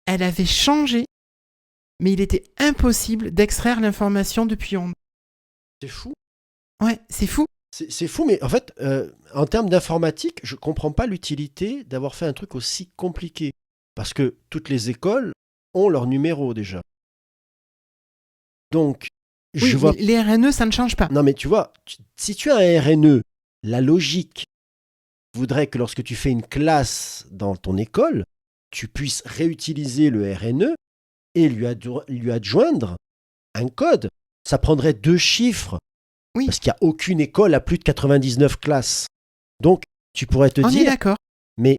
elle avait changé, mais il était impossible d'extraire l'information depuis onde. C'est fou. Ouais, c'est fou. C'est fou, mais en fait, en termes d'informatique, je comprends pas l'utilité d'avoir fait un truc aussi compliqué. Parce que toutes les écoles ont leur numéro déjà. Donc, Oui, je vois. mais les RNE, ça ne change pas. Non, mais tu vois, si tu as un RNE, la logique voudrait que lorsque tu fais une classe dans ton école, tu puisses réutiliser le RNE et lui adjoindre un code. Ça prendrait 2 chiffres. Oui. Parce qu'il n'y a aucune école à plus de 99 classes. Donc, tu pourrais te On est dire, d'accord. mais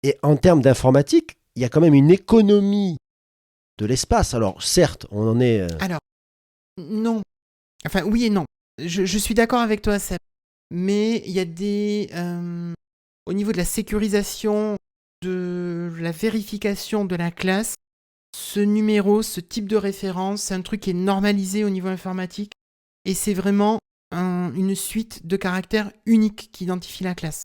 et en termes d'informatique, il y a quand même une économie de l'espace. Alors, certes, on en est... Alors, non. Enfin, oui et non. Je suis d'accord avec toi, Seb. Mais il y a des... au niveau de la sécurisation, de la vérification de la classe, ce numéro, ce type de référence, c'est un truc qui est normalisé au niveau informatique. Et c'est vraiment une suite de caractères uniques qui identifie la classe.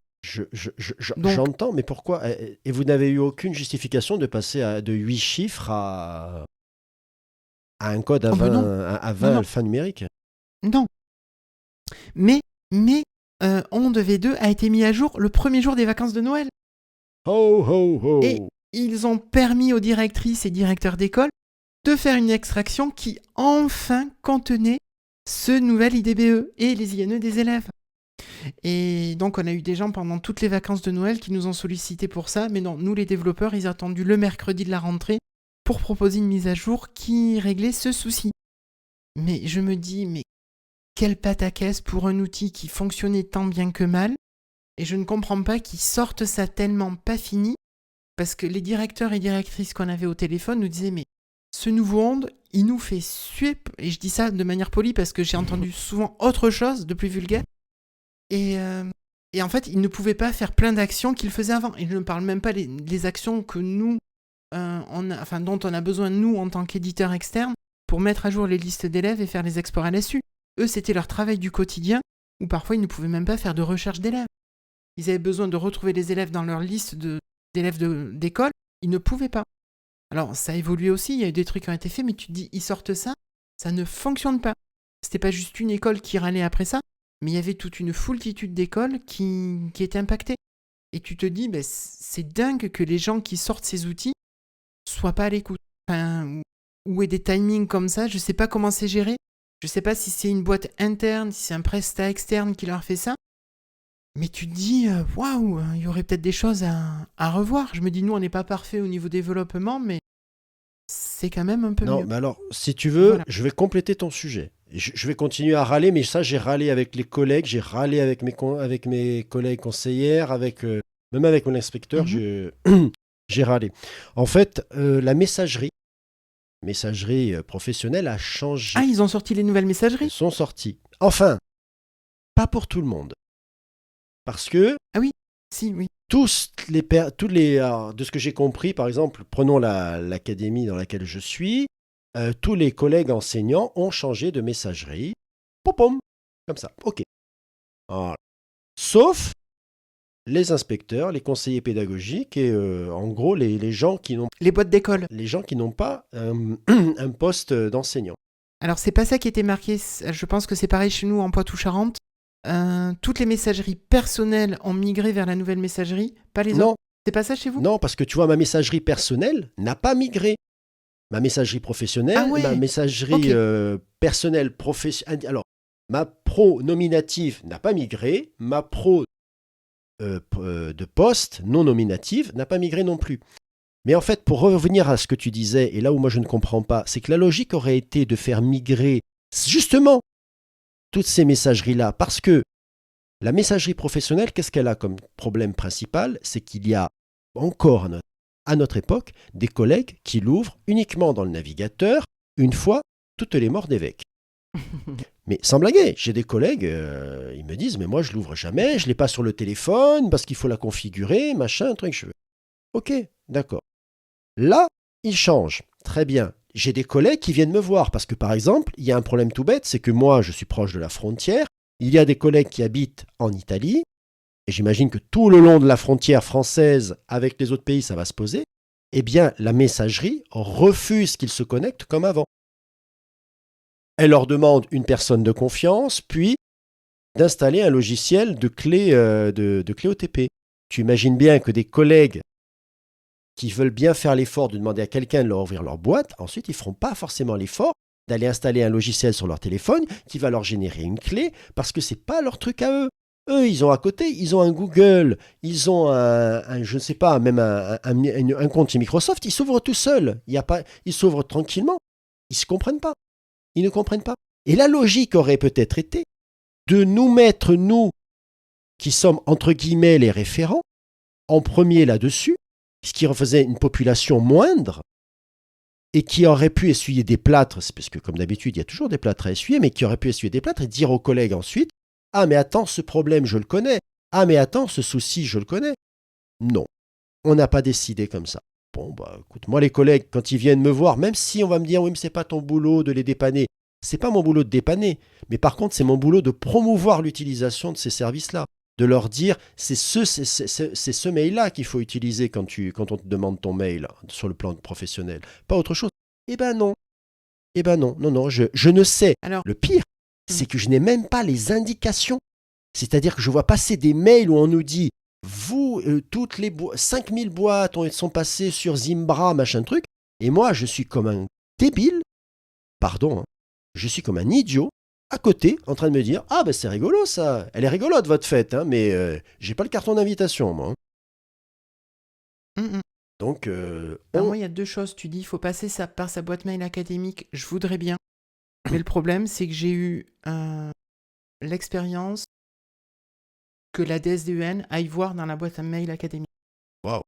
Donc, j'entends, mais pourquoi? Et vous n'avez eu aucune justification de passer de 8 chiffres à un code à 20, non. à 20 Non. alphanumériques? Non. Mais Onde V2 a été mis à jour le premier jour des vacances de Noël. Ho, ho, ho. Et ils ont permis aux directrices et directeurs d'école de faire une extraction qui enfin contenait ce nouvel IDBE et les INE des élèves. Et donc on a eu des gens pendant toutes les vacances de Noël qui nous ont sollicité pour ça, mais non, nous les développeurs, ils ont attendu le mercredi de la rentrée pour proposer une mise à jour qui réglait ce souci. Mais je me dis, mais quelle pataquès pour un outil qui fonctionnait tant bien que mal, et je ne comprends pas qu'ils sortent ça tellement pas fini, parce que les directeurs et directrices qu'on avait au téléphone nous disaient, mais ce nouveau Onde, il nous fait suer, et je dis ça de manière polie parce que j'ai entendu souvent autre chose de plus vulgaire, et en fait, ils ne pouvaient pas faire plein d'actions qu'ils faisaient avant. Et je ne parle même pas des actions que nous, dont on a besoin, nous, en tant qu'éditeurs externes, pour mettre à jour les listes d'élèves et faire les exports à la SU. Eux, c'était leur travail du quotidien, où parfois ils ne pouvaient même pas faire de recherche d'élèves. Ils avaient besoin de retrouver les élèves dans leur liste d'élèves d'école, ils ne pouvaient pas. Alors, ça a évolué aussi, il y a eu des trucs qui ont été faits, mais tu te dis, ils sortent ça, ça ne fonctionne pas. C'était pas juste une école qui râlait après ça, mais il y avait toute une foultitude d'écoles qui étaient impactées. Et tu te dis, ben, c'est dingue que les gens qui sortent ces outils soient pas à l'écoute. Enfin, ou aient des timings comme ça, je sais pas comment c'est géré. Je sais pas si c'est une boîte interne, si c'est un prestat externe qui leur fait ça. Mais tu te dis, waouh, il y aurait peut-être des choses à revoir. Je me dis, nous, on n'est pas parfait au niveau développement, mais c'est quand même un peu mieux. Non, mais alors, si tu veux, Voilà. je vais compléter ton sujet. Je vais continuer à râler, mais ça, j'ai râlé avec les collègues, j'ai râlé avec mes collègues conseillères, même avec mon inspecteur, j'ai râlé. En fait, la messagerie professionnelle a changé. Ah, ils ont sorti les nouvelles messageries? Elles sont sorties. Enfin, pas pour tout le monde. Parce que Si, oui. de ce que j'ai compris, par exemple, prenons l'académie dans laquelle je suis, tous les collègues enseignants ont changé de messagerie. Pom, comme ça, ok. Voilà. Sauf les inspecteurs, les conseillers pédagogiques et en gros les gens qui n'ont Les boîtes d'école. pas un poste d'enseignant. Alors, c'est pas ça qui était marqué. Je pense que c'est pareil chez nous en Poitou-Charentes. Toutes les messageries personnelles ont migré vers la nouvelle messagerie, pas les Non, autres. C'est pas ça chez vous? non, parce que tu vois, ma messagerie personnelle n'a pas migré. Ma messagerie professionnelle, Ah ouais, ma messagerie personnelle professionnelle. Alors, ma pro nominative n'a pas migré, ma pro de poste non nominative n'a pas migré non plus. Mais en fait, pour revenir à ce que tu disais, et là où moi je ne comprends pas, c'est que la logique aurait été de faire migrer justement toutes ces messageries-là, parce que la messagerie professionnelle, qu'est-ce qu'elle a comme problème principal? C'est qu'il y a encore à notre époque des collègues qui l'ouvrent uniquement dans le navigateur une fois toutes les morts d'évêques. Mais sans blaguer, j'ai des collègues, ils me disent, mais moi je l'ouvre jamais, je l'ai pas sur le téléphone parce qu'il faut la configurer, machin, truc. Ok, d'accord. Là, ils changent. Très bien. j'ai des collègues qui viennent me voir parce que, par exemple, il y a un problème tout bête, c'est que moi, je suis proche de la frontière. Il y a des collègues qui habitent en Italie. Et j'imagine que tout le long de la frontière française avec les autres pays, ça va se poser. Eh bien, la messagerie refuse qu'ils se connectent comme avant. Elle leur demande une personne de confiance, puis d'installer un logiciel de clé OTP. Tu imagines bien que des collègues qui veulent bien faire l'effort de demander à quelqu'un de leur ouvrir leur boîte, ensuite ils ne feront pas forcément l'effort d'aller installer un logiciel sur leur téléphone qui va leur générer une clé parce que ce n'est pas leur truc à eux. Eux, ils ont à côté, ils ont un Google, ils ont je ne sais pas, même un compte chez Microsoft, ils s'ouvrent tout seuls. Ils s'ouvrent tranquillement. Ils ne se comprennent pas. Ils ne comprennent pas. Et la logique aurait peut-être été de nous mettre, nous, qui sommes entre guillemets les référents, en premier là-dessus, ce qui refaisait une population moindre et qui aurait pu essuyer des plâtres, parce que comme d'habitude, il y a toujours des plâtres à essuyer, mais qui aurait pu essuyer des plâtres et dire aux collègues ensuite, ah mais attends, ce problème, je le connais. Ah mais attends, ce souci, je le connais. Non, on n'a pas décidé comme ça. Bon, bah écoute, moi les collègues, quand ils viennent me voir, même si on va me dire, oui mais c'est pas ton boulot de les dépanner, c'est pas mon boulot de dépanner, mais par contre c'est mon boulot de promouvoir l'utilisation de ces services-là, de leur dire, c'est ce mail-là qu'il faut utiliser quand on te demande ton mail sur le plan professionnel, pas autre chose. Eh ben non, non, je ne sais. Alors, Le pire, c'est que je n'ai même pas les indications. C'est-à-dire que je vois passer des mails où on nous dit vous, toutes les 5000 boîtes sont passées sur Zimbra, machin truc, et moi je suis comme un débile, pardon, hein, je suis comme un idiot, à côté, en train de me dire ah ben c'est rigolo ça, elle est rigolote votre fête, hein, mais j'ai pas le carton d'invitation moi. Donc, Alors moi, il y a deux choses. Tu dis, il faut passer par sa boîte mail académique. Je voudrais bien. Mais le problème, c'est que j'ai eu l'expérience que la DSDEN aille voir dans la boîte à mail académique. Waouh.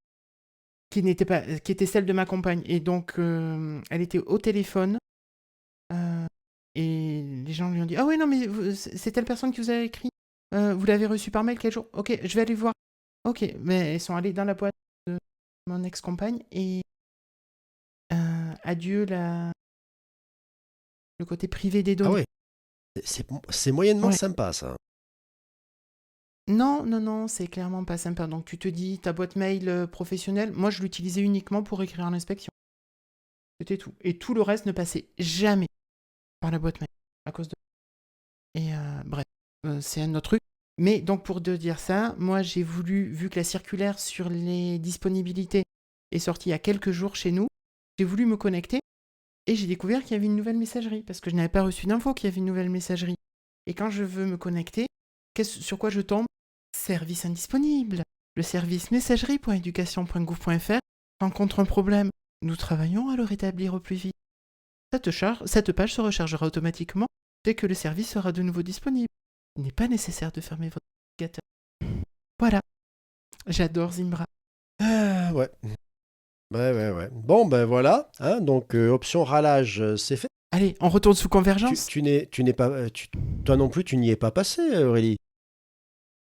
Qui était celle de ma compagne. Et donc, elle était au téléphone. Et les gens lui ont dit, ah oui, non, mais c'est telle personne qui vous a écrit. Vous l'avez reçu par mail, quel jour? Ok, je vais aller voir. Ok, mais elles sont allées dans la boîte de mon ex-compagne et adieu le côté privé des Ah données. ouais, c'est moyennement Ouais. sympa ça. Non, c'est clairement pas sympa. Donc tu te dis, ta boîte mail professionnelle, moi je l'utilisais uniquement pour écrire l'inspection. C'était tout. Et tout le reste ne passait jamais par la boîte mail à cause de... Et bref, c'est un autre truc. Mais donc pour te dire ça, moi j'ai voulu, vu que la circulaire sur les disponibilités est sortie il y a quelques jours chez nous, j'ai voulu me connecter et j'ai découvert qu'il y avait une nouvelle messagerie parce que je n'avais pas reçu d'info qu'il y avait une nouvelle messagerie. Et quand je veux me connecter, sur quoi je tombe? Service indisponible. Le service messagerie.education.gouv.fr rencontre un problème. Nous travaillons à le rétablir au plus vite. Cette page se rechargera automatiquement dès que le service sera de nouveau disponible. Il n'est pas nécessaire de fermer votre navigateur. Voilà. J'adore Zimbra. Ah, ouais. Ouais. Bon, ben voilà. Hein, donc, option râlage, c'est fait. Allez, on retourne sous Convergence. Tu n'es pas, toi non plus, tu n'y es pas passé, Aurélie.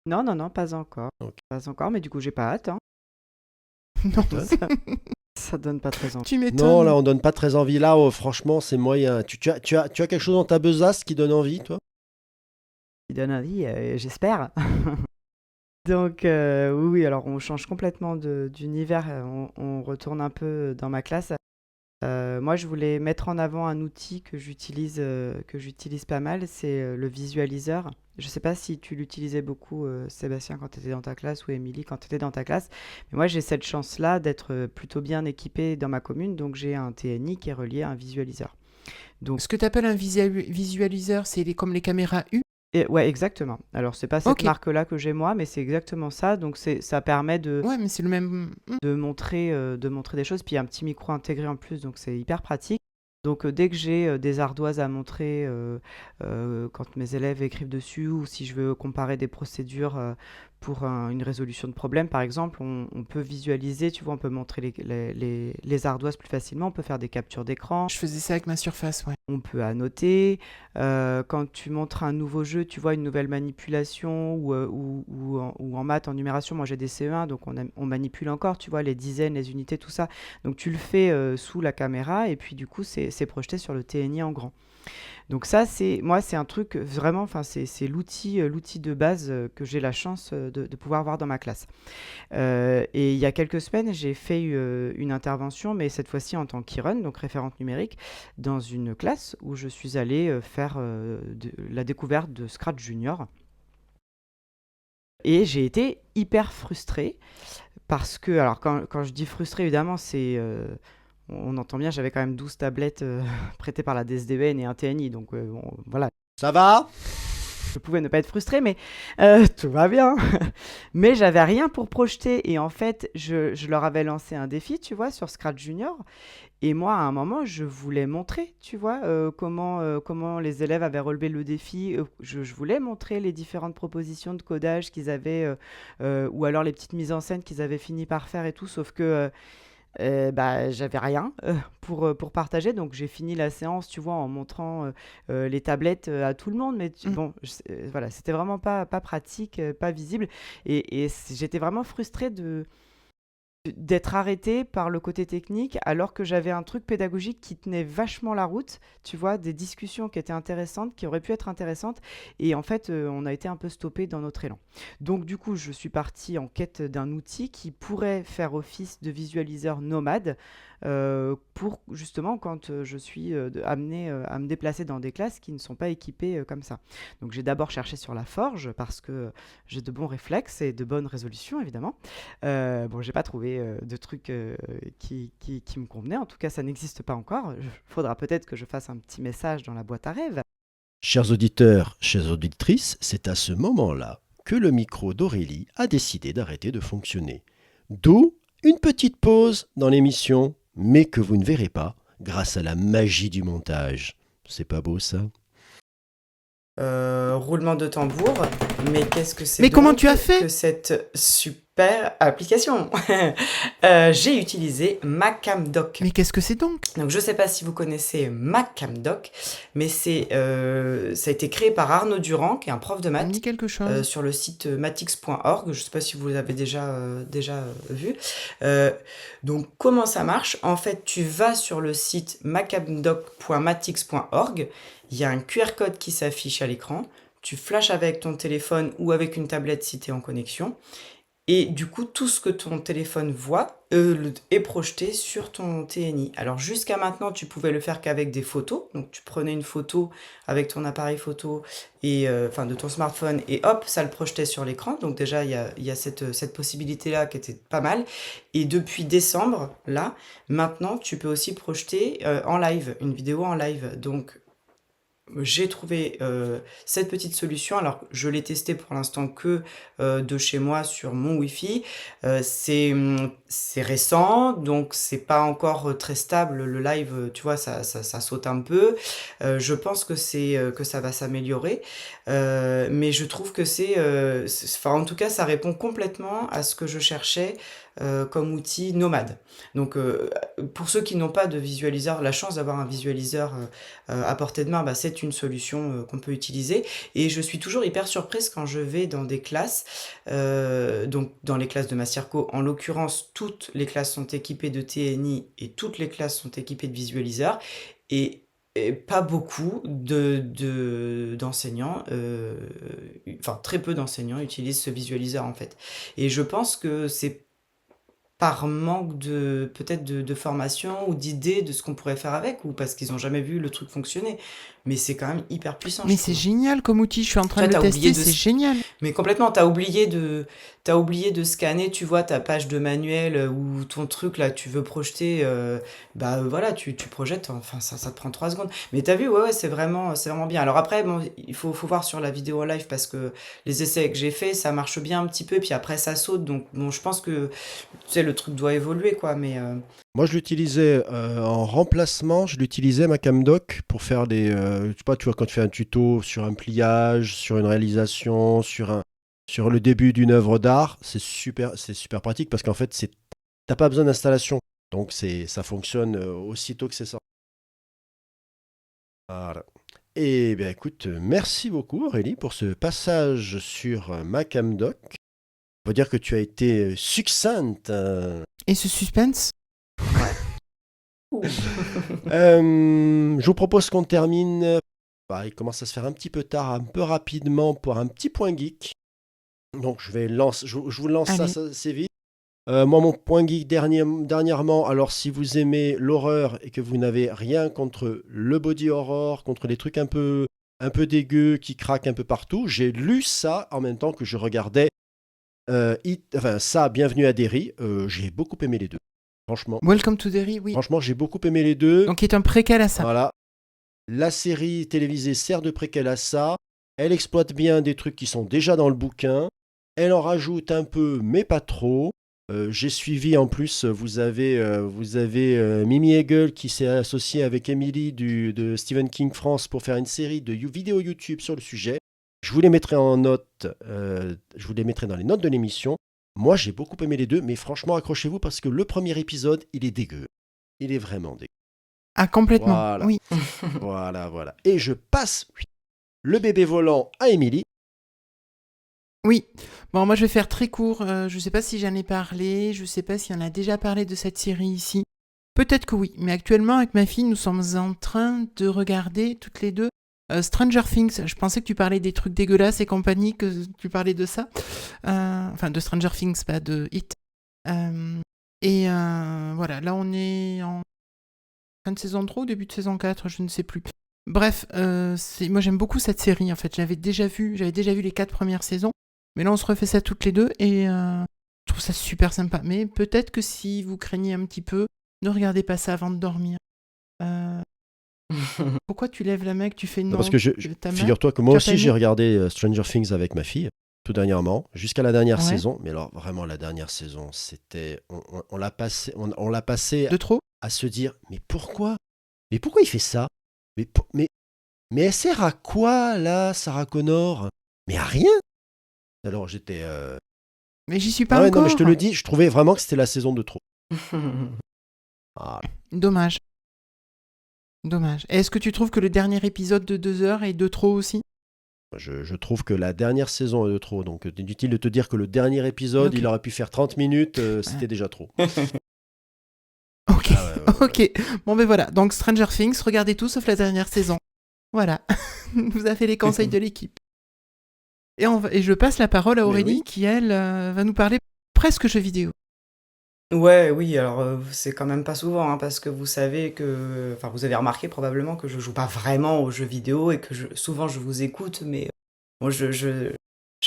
Non, pas encore. Ok. Pas encore, mais du coup, j'ai pas hâte. Hein. Non, Ça donne pas très envie. tu m'étonnes. Non, là, on donne pas très envie. Là, franchement, c'est moyen. Tu as quelque chose dans ta besace qui donne envie, toi? Qui donne envie, j'espère. Donc, oui, alors on change complètement d'univers. On retourne un peu dans ma classe. Moi, je voulais mettre en avant un outil que j'utilise pas mal, c'est le visualiseur. Je ne sais pas si tu l'utilisais beaucoup, Sébastien, quand tu étais dans ta classe, ou Émilie, quand tu étais dans ta classe. Mais moi, j'ai cette chance-là d'être plutôt bien équipée dans ma commune, donc j'ai un TNI qui est relié à un visualiseur. Donc, Ce que tu appelles un visualiseur, c'est comme les caméras U. ouais, exactement. Alors, c'est pas cette Ok. marque-là que j'ai moi, mais c'est exactement ça. Donc, ça permet Ouais, mais c'est le même. de montrer des choses. Puis il y a un petit micro intégré en plus, donc c'est hyper pratique. Donc dès que j'ai des ardoises à montrer quand mes élèves écrivent dessus, ou si je veux comparer des procédures pour une résolution de problème, par exemple, on peut visualiser, tu vois, on peut montrer les ardoises plus facilement, on peut faire des captures d'écran, Je faisais ça avec ma surface, ouais. on peut annoter. Quand tu montres un nouveau jeu, tu vois, une nouvelle manipulation ou en maths, en numération, moi j'ai des CE1, donc on manipule encore, tu vois, les dizaines, les unités, tout ça. Donc tu le fais sous la caméra et puis du coup, c'est projeté sur le TNI en grand. Donc ça, c'est un truc vraiment, enfin, c'est l'outil de base que j'ai la chance de pouvoir avoir dans ma classe. Et il y a quelques semaines, j'ai fait une intervention, mais cette fois-ci en tant qu'IRUN, donc référente numérique, dans une classe où je suis allée faire la découverte de Scratch Junior. Et j'ai été hyper frustrée parce que, alors quand je dis frustrée, évidemment, on entend bien, j'avais quand même 12 tablettes prêtées par la DSDN et un TNI, donc bon, voilà. Ça va? Je pouvais ne pas être frustrée, mais tout va bien. Mais j'avais rien pour projeter. Et en fait, je leur avais lancé un défi, tu vois, sur Scratch Junior. Et moi, à un moment, je voulais montrer, tu vois, comment les élèves avaient relevé le défi. Je voulais montrer les différentes propositions de codage qu'ils avaient, ou alors les petites mises en scène qu'ils avaient fini par faire et tout. Sauf que bah, j'avais rien pour partager, donc j'ai fini la séance, tu vois, en montrant les tablettes à tout le monde, mais bon, voilà, c'était vraiment pas pratique, pas visible, et j'étais vraiment frustrée d'être arrêtée par le côté technique, alors que j'avais un truc pédagogique qui tenait vachement la route, tu vois, des discussions qui étaient intéressantes, qui auraient pu être intéressantes, et en fait, on a été un peu stoppé dans notre élan. Donc du coup, je suis partie en quête d'un outil qui pourrait faire office de visualiseur nomade, pour justement quand je suis amenée à me déplacer dans des classes qui ne sont pas équipées comme ça. Donc j'ai d'abord cherché sur la Forge parce que j'ai de bons réflexes et de bonnes résolutions évidemment. Bon, j'ai pas trouvé de trucs qui me convenaient. En tout cas, ça n'existe pas encore. Il faudra peut-être que je fasse un petit message dans la boîte à rêves. Chers auditeurs, chères auditrices, c'est à ce moment-là que le micro d'Aurélie a décidé d'arrêter de fonctionner. D'où une petite pause dans l'émission, mais que vous ne verrez pas grâce à la magie du montage. C'est pas beau ça? Roulement de tambour, mais qu'est-ce que c'est Mais comment donc tu as fait que cette super application? J'ai utilisé MacamDoc. Mais qu'est-ce que c'est donc? Donc je sais pas si vous connaissez MacamDoc, mais ça a été créé par Arnaud Durand, qui est un prof de Ça me maths, dit quelque chose. sur le site matix.org. Je sais pas si vous l'avez déjà vu. Donc comment ça marche? En fait, tu vas sur le site macamdoc.matix.org. Il y a un QR code qui s'affiche à l'écran. Tu flashes avec ton téléphone ou avec une tablette si tu es en connexion. Et du coup, tout ce que ton téléphone voit est projeté sur ton TNI. Alors jusqu'à maintenant, tu pouvais le faire qu'avec des photos. Donc tu prenais une photo avec ton appareil photo et enfin de ton smartphone et hop, ça le projetait sur l'écran. Donc déjà, il y a cette possibilité-là qui était pas mal. Et depuis décembre, là, maintenant, tu peux aussi projeter en live, une vidéo en live. Donc j'ai trouvé cette petite solution. Alors, je l'ai testé pour l'instant que de chez moi sur mon Wi-Fi. C'est récent, donc c'est pas encore très stable. Le live, tu vois, ça saute un peu. Je pense que que ça va s'améliorer, mais je trouve que enfin, en tout cas, ça répond complètement à ce que je cherchais comme outil nomade. Donc, pour ceux qui n'ont pas de visualiseur, la chance d'avoir un visualiseur à portée de main, bah, c'est une solution qu'on peut utiliser. Et je suis toujours hyper surprise quand je vais dans des classes, donc dans les classes de Massirco, en l'occurrence, toutes les classes sont équipées de TNI et toutes les classes sont équipées de visualiseurs. Et pas beaucoup d'enseignants, enfin très peu d'enseignants utilisent ce visualiseur en fait. Et je pense que c'est par manque peut-être de formation ou d'idées de ce qu'on pourrait faire avec, ou parce qu'ils n'ont jamais vu le truc fonctionner. Mais c'est quand même hyper puissant, Mais je c'est trouve. génial comme outil, je suis en train Toi, de le t'as oublié tester, de c'est génial. Mais complètement, t'as oublié de scanner, tu vois, ta page de manuel ou ton truc là, tu veux projeter, bah voilà, tu projettes, enfin ça te prend 3 secondes. Mais t'as vu, ouais, c'est vraiment bien. Alors après, bon, il faut voir sur la vidéo en live parce que les essais que j'ai fait, ça marche bien un petit peu, puis après ça saute. Donc bon, je pense que, tu sais, le truc doit évoluer, quoi, mais Moi, je l'utilisais en remplacement, je l'utilisais MacamDoc pour faire je sais pas, tu vois, quand tu fais un tuto sur un pliage, sur une réalisation, sur le début d'une œuvre d'art, c'est super pratique parce qu'en fait, t'as pas besoin d'installation. Donc ça fonctionne aussitôt que c'est sorti. Voilà. Et bien écoute, merci beaucoup Aurélie pour ce passage sur Macamdoc. On va dire que tu as été succincte. Et ce suspense? Je vous propose qu'on termine. Il commence à se faire un petit peu tard, un peu rapidement pour un petit point geek. Donc je vous lance ça Allez. assez vite. Moi, mon point geek dernièrement, alors si vous aimez l'horreur et que vous n'avez rien contre le body horror, contre les trucs un peu dégueux qui craquent un peu partout, j'ai lu ça en même temps que je regardais Bienvenue à Derry. J'ai beaucoup aimé les deux, franchement. Welcome to Derry, oui. Franchement, j'ai beaucoup aimé les deux. Donc, il est un préquel à ça. Voilà. La série télévisée sert de préquel à ça. Elle exploite bien des trucs qui sont déjà dans le bouquin. Elle en rajoute un peu, mais pas trop. J'ai suivi en plus, vous avez Mimi Hegel qui s'est associée avec Emily de Stephen King France pour faire une série de vidéos YouTube sur le sujet. Je vous les mettrai en note, je vous les mettrai dans les notes de l'émission. Moi, j'ai beaucoup aimé les deux, mais franchement, accrochez-vous parce que le premier épisode, il est dégueu. Il est vraiment dégueu. Ah, complètement, Voilà. oui. Voilà. Et je passe le bébé volant à Emily. Oui. Bon, moi, je vais faire très court. Je ne sais pas si j'en ai parlé. Je ne sais pas si on a déjà parlé de cette série ici. Peut-être que oui. Mais actuellement, avec ma fille, nous sommes en train de regarder, toutes les deux, Stranger Things. Je pensais que tu parlais des trucs dégueulasses et compagnie, que tu parlais de ça. Enfin, de Stranger Things, pas de It. Voilà, là, on est en fin de saison 3 ou début de saison 4, je ne sais plus. Bref, moi, j'aime beaucoup cette série, en fait. J'avais déjà vu les 4 premières saisons. Mais là, on se refait ça toutes les deux et je trouve ça super sympa. Mais peut-être que si vous craignez un petit peu, ne regardez pas ça avant de dormir. Pourquoi tu lèves la main que tu fais non? Parce que ta main figure-toi que moi Tu as pas aussi, j'ai aimé regardé Stranger Things avec ma fille, tout dernièrement, jusqu'à la dernière Ouais. saison. Mais alors, vraiment, la dernière saison, c'était. On l'a passé De trop? à se dire mais pourquoi il fait ça mais elle sert à quoi, là, Sarah Connor? Mais à rien. Alors, j'étais. Mais j'y suis pas Ah ouais, encore. non, mais je te le dis, je trouvais vraiment que c'était la saison de trop. Ah, Dommage. Et est-ce que tu trouves que le dernier épisode de 2 heures est de trop aussi? je trouve que la dernière saison est de trop. Donc, inutile de te dire que le dernier épisode, Ok. il aurait pu faire 30 minutes, c'était déjà trop. Ok. Ah ouais. Ok. Bon, ben voilà. Donc, Stranger Things, regardez tout sauf la dernière saison. Voilà. Vous avez fait les conseils de l'équipe. Et je passe la parole à Aurélie oui. qui, elle, va nous parler presque jeux vidéo. Ouais, oui, alors c'est quand même pas souvent, hein, parce que vous savez que, enfin, vous avez remarqué probablement que je joue pas vraiment aux jeux vidéo et que souvent je vous écoute, mais moi je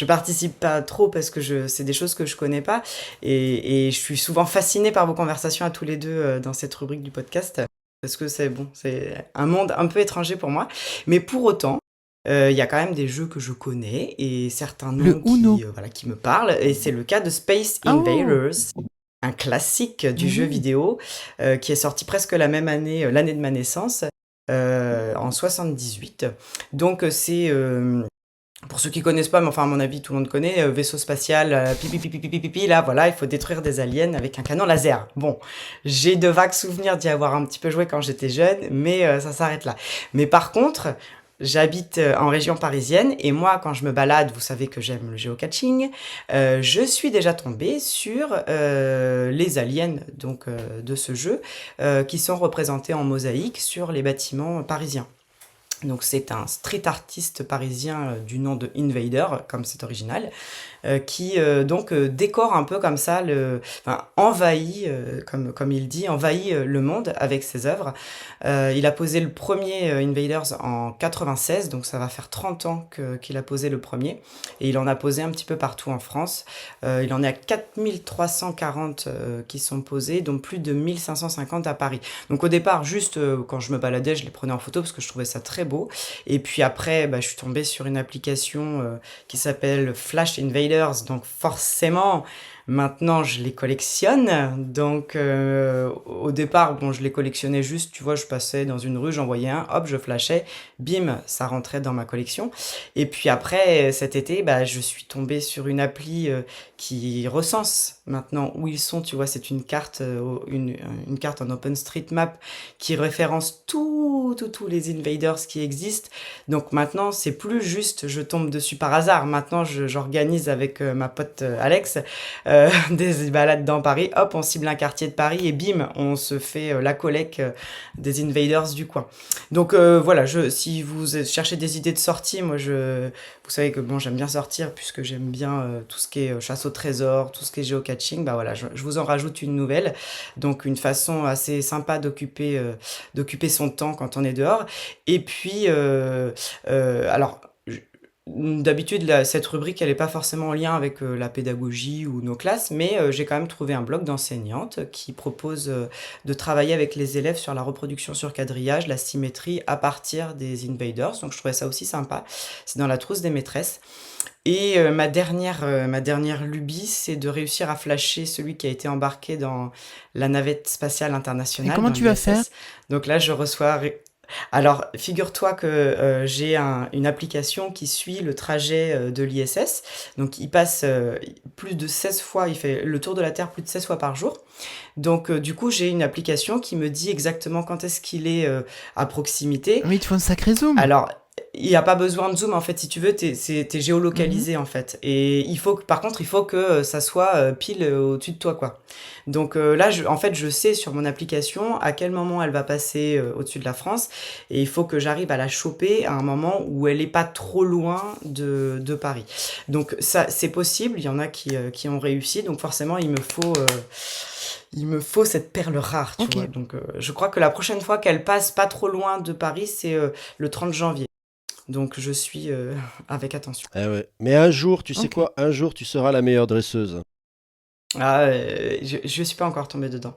participe pas trop parce que c'est des choses que je connais pas et je suis souvent fascinée par vos conversations à tous les deux dans cette rubrique du podcast parce que c'est un monde un peu étranger pour moi, mais pour autant. Il y a quand même des jeux que je connais et certains Le noms Uno. qui me parlent, et c'est le cas de Space Oh. Invaders, un classique du jeu Oui. vidéo qui est sorti presque la même année, l'année de ma naissance, en 78. Donc c'est, pour ceux qui connaissent pas, mais enfin à mon avis tout le monde connaît, vaisseau spatial, pipi pipi pipi pipi, là voilà, il faut détruire des aliens avec un canon laser. Bon, j'ai de vagues souvenirs d'y avoir un petit peu joué quand j'étais jeune, mais ça s'arrête là. Mais par contre, j'habite en région parisienne et moi, quand je me balade, vous savez que j'aime le géocaching, je suis déjà tombée sur les aliens donc, de ce jeu qui sont représentés en mosaïque sur les bâtiments parisiens. Donc c'est un street artiste parisien du nom de Invader, comme c'est original, qui donc décore un peu comme ça, envahit, comme il dit, envahit le monde avec ses œuvres. Il a posé le premier Invaders en 96, donc ça va faire 30 ans qu'il a posé le premier, et il en a posé un petit peu partout en France. Il en est à 4340 qui sont posés, dont plus de 1550 à Paris. Donc au départ, juste quand je me baladais, je les prenais en photo parce que je trouvais ça très beau. Et puis après, je suis tombée sur une application qui s'appelle Flash Invaders. Donc forcément, Maintenant, je les collectionne. Donc, au départ, bon, je les collectionnais juste, tu vois, je passais dans une rue, j'en voyais un, hop, je flashais, bim, ça rentrait dans ma collection. Et puis après, cet été, bah, je suis tombée sur une appli qui recense maintenant où ils sont. Tu vois, c'est une carte, une carte en OpenStreetMap qui référence tous les invaders qui existent. Donc maintenant, c'est plus juste je tombe dessus par hasard. Maintenant, j'organise avec ma pote Alex des balades dans Paris. Hop, on cible un quartier de Paris et bim, on se fait la collecte des invaders du coin. Donc voilà, si vous cherchez des idées de sortie, vous savez que bon, j'aime bien sortir puisque j'aime bien tout ce qui est chasse au trésor, tout ce qui est géocaching. Bah voilà, je vous en rajoute une nouvelle. Donc une façon assez sympa d'occuper son temps quand on est dehors. Et puis, alors, d'habitude, cette rubrique, elle n'est pas forcément en lien avec la pédagogie ou nos classes, mais j'ai quand même trouvé un blog d'enseignante qui propose de travailler avec les élèves sur la reproduction sur quadrillage, la symétrie à partir des invaders. Donc je trouvais ça aussi sympa. C'est dans la trousse des maîtresses. Et ma dernière lubie, c'est de réussir à flasher celui qui a été embarqué dans la navette spatiale internationale. Et comment dans tu vas l'ISS. faire? Donc là, je reçois. Alors, figure-toi que j'ai une application qui suit le trajet de l'ISS. Donc, il passe plus de 16 fois, il fait le tour de la Terre plus de 16 fois par jour. Donc, du coup, j'ai une application qui me dit exactement quand est-ce qu'il est à proximité. Oui, il te faut un sacré zoom. Alors, il n'y a pas besoin de zoom, en fait, si tu veux, t'es géolocalisé, en fait. Et par contre, il faut que ça soit pile au-dessus de toi, quoi. Donc là, en fait, je sais sur mon application à quel moment elle va passer au-dessus de la France. Et il faut que j'arrive à la choper à un moment où elle n'est pas trop loin de Paris. Donc ça, c'est possible, il y en a qui ont réussi. Donc forcément, il me faut cette perle rare, tu Ok. vois. Donc je crois que la prochaine fois qu'elle passe pas trop loin de Paris, c'est le 30 janvier. Donc je suis avec attention. Eh ouais. Mais un jour, tu sais Ok. quoi? Un jour, tu seras la meilleure dresseuse. Ah, je suis pas encore tombée dedans.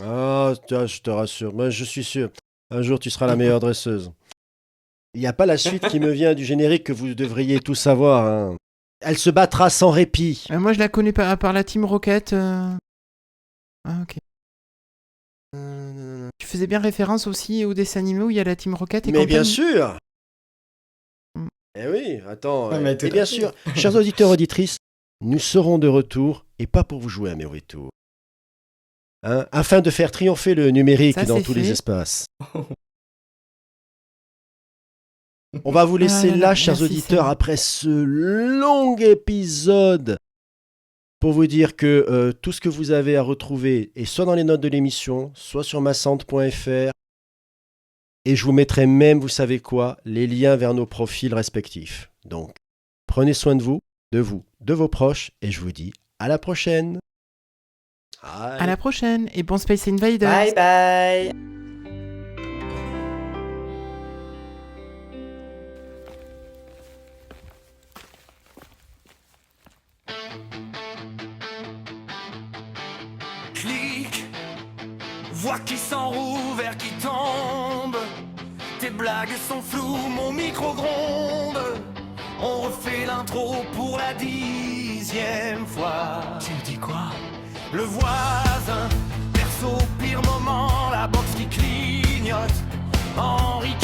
Ah, je te rassure. Moi, je suis sûr. Un jour, tu seras la meilleure dresseuse. Il n'y a pas la suite qui me vient du générique que vous devriez tout savoir, hein. Elle se battra sans répit. Moi, je la connais pas à part la Team Rocket. Ah, ok. Tu faisais bien référence aussi au dessin animé où il y a la Team Rocket et Mais bien compagnie. sûr. Mm. Eh oui, attends. Ouais, mais tout et à bien fait. sûr, chers auditeurs, auditrices, nous serons de retour, et pas pour vous jouer à mes retours, hein, afin de faire triompher le numérique Ça, dans c'est tous les fait. espaces. On va vous laisser Ah là là, là, chers merci, auditeurs, Sam. après ce long épisode, pour vous dire que tout ce que vous avez à retrouver est soit dans les notes de l'émission, soit sur massante.fr. Et je vous mettrai même, vous savez quoi, les liens vers nos profils respectifs. Donc, prenez soin de vous, de vos proches, et je vous dis à la prochaine. À la prochaine et bon Space Invaders. Bye bye. Clic, voix qui s'enroule, vers qui tombe. Tes blagues sont floues, mon micro gronde. On refait l'intro pour la 10e fois. Tu dis quoi? Le voisin, perso, pire moment, la box qui clignote. Henri